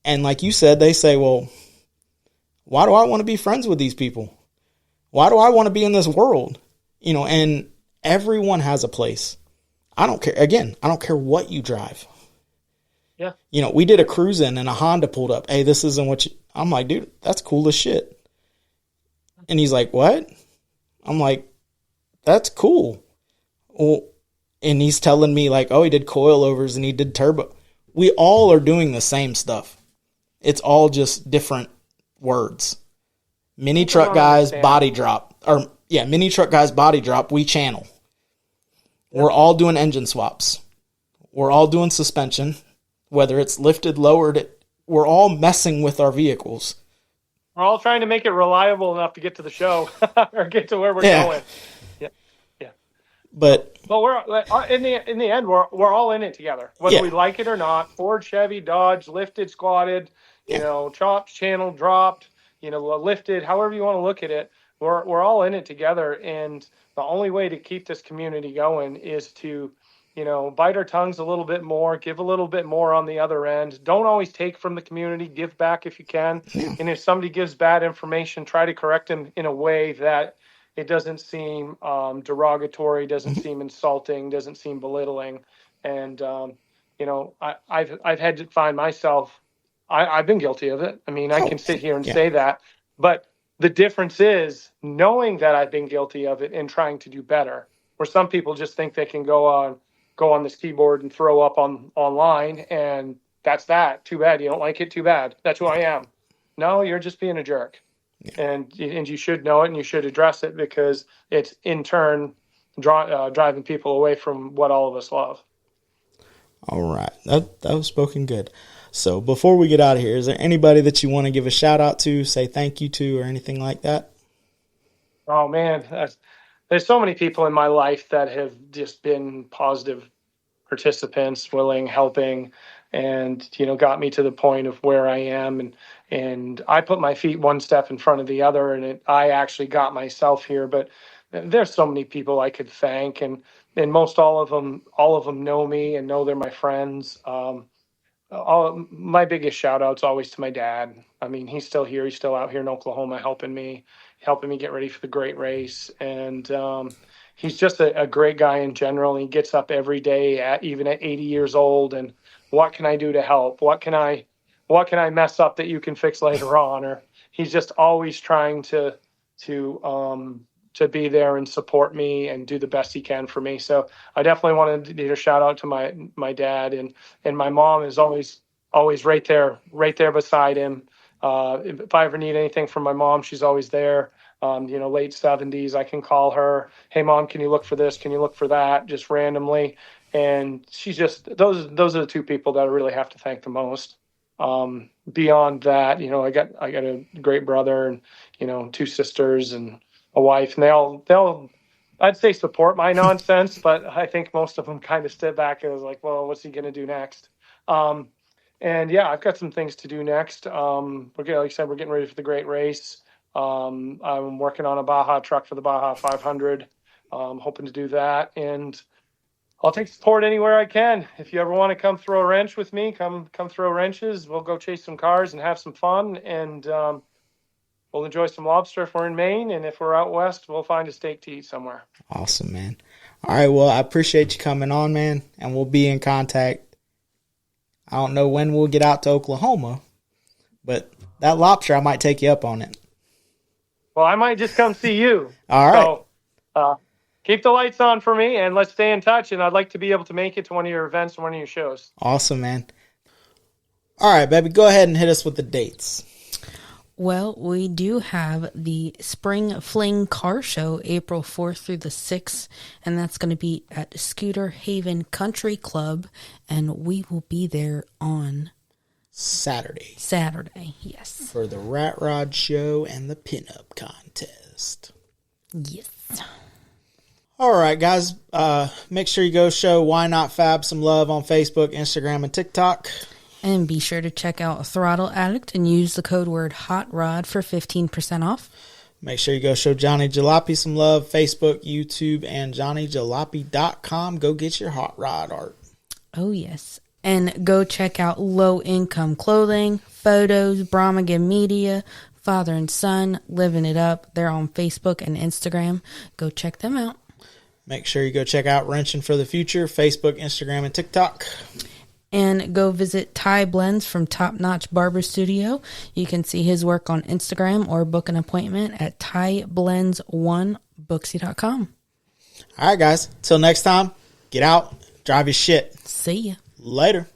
And like you said, they say, well, why do I want to be friends with these people? Why do I want to be in this world? You know, and everyone has a place. I don't care. Again, I don't care what you drive. Yeah. You know, we did a cruise in and a Honda pulled up. Hey, this isn't what you, I'm like, dude, that's cool as shit. And he's like, what? I'm like, that's cool. Well, and he's telling me like, oh, he did coilovers and he did turbo. We all are doing the same stuff. It's all just different words. Mini truck guys body drop, mini truck guys body drop. We channel. Yep. We're all doing engine swaps. We're all doing suspension, whether it's lifted, lowered. We're all messing with our vehicles. We're all trying to make it reliable enough to get to the show or get to where we're going. Yeah. But we're in the end, we're all in it together, whether we like it or not. Ford, Chevy, Dodge, lifted, squatted, you know, chopped, channeled, dropped, you know, lifted, however you want to look at it. We're all in it together, and the only way to keep this community going is to, you know, bite our tongues a little bit more, give a little bit more on the other end. Don't always take from the community, give back if you can. Yeah. And if somebody gives bad information, try to correct them in a way that it doesn't seem derogatory, doesn't seem insulting, doesn't seem belittling. And, you know, I've had to find myself, I've been guilty of it. I mean, I can sit here and say that, but the difference is knowing that I've been guilty of it and trying to do better. Where some people just think they can go on this keyboard and throw up online, and that's that. Too bad you don't like it. Too bad. That's who I am. No, you're just being a jerk, and you should know it and you should address it, because it's in turn driving people away from what all of us love. All right, that was spoken good. So before we get out of here, is there anybody that you want to give a shout out to, say thank you to, or anything like that? Oh man, there's so many people in my life that have just been positive participants, willing, helping, and, you know, got me to the point of where I am. And I put my feet one step in front of the other, and I actually got myself here. But there's so many people I could thank, and most all of them know me and know they're my friends. My biggest shout out's always to my dad. I mean, he's still here. He's still out here in Oklahoma helping me get ready for the great race. And he's just a great guy in general. He gets up every day, even at 80 years old. And what can I do to help? What can I mess up that you can fix later on? Or he's just always trying to be there and support me and do the best he can for me. So I definitely wanted to do a shout out to my dad, and my mom is always right there beside him. If I ever need anything from my mom, she's always there. You know, late 70s, I can call her. Hey mom, can you look for this? Can you look for that? Just randomly. And she's just, those are the two people that I really have to thank the most. Beyond that, you know, I got a great brother and, you know, two sisters and a wife, and they'll I'd say support my nonsense, but I think most of them kind of step back and was like, well, what's he going to do next? And yeah, I've got some things to do next. Like I said, we're getting ready for the great race. I'm working on a Baja truck for the Baja 500. Hoping to do that, and I'll take support anywhere I can. If you ever want to come throw a wrench with me, come throw wrenches. We'll go chase some cars and have some fun, and we'll enjoy some lobster if we're in Maine, and if we're out west, we'll find a steak to eat somewhere. Awesome, man. All right, well, I appreciate you coming on, man, and we'll be in contact. I don't know when we'll get out to Oklahoma, but that lobster, I might take you up on it. Well, I might just come see you. All right. So, keep the lights on for me, and let's stay in touch, and I'd like to be able to make it to one of your events and one of your shows. Awesome, man. All right, baby, go ahead and hit us with the dates. Well, we do have the Spring Fling Car Show, April 4th through the 6th, and that's going to be at Scooter Haven Country Club, and we will be there on Saturday, yes. For the Rat Rod Show and the Pinup Contest. Yes. All right, guys, make sure you go show Why Not Fab some love on Facebook, Instagram, and TikTok. And be sure to check out Throttle Addict and use the code word HOTROD for 15% off. Make sure you go show Johnny Jalopy some love, Facebook, YouTube, and JohnnyJalopy.com. Go get your hot rod art. Oh, yes. And go check out Low Income Clothing, Photos, Brahmagan Media, Father and Son, Living It Up. They're on Facebook and Instagram. Go check them out. Make sure you go check out Wrenching for the Future, Facebook, Instagram, and TikTok. And go visit Ty Blends from Top Notch Barber Studio. You can see his work on Instagram or book an appointment at tyblends1booksy.com. All right, guys. Till next time, get out, drive your shit. See ya. Later.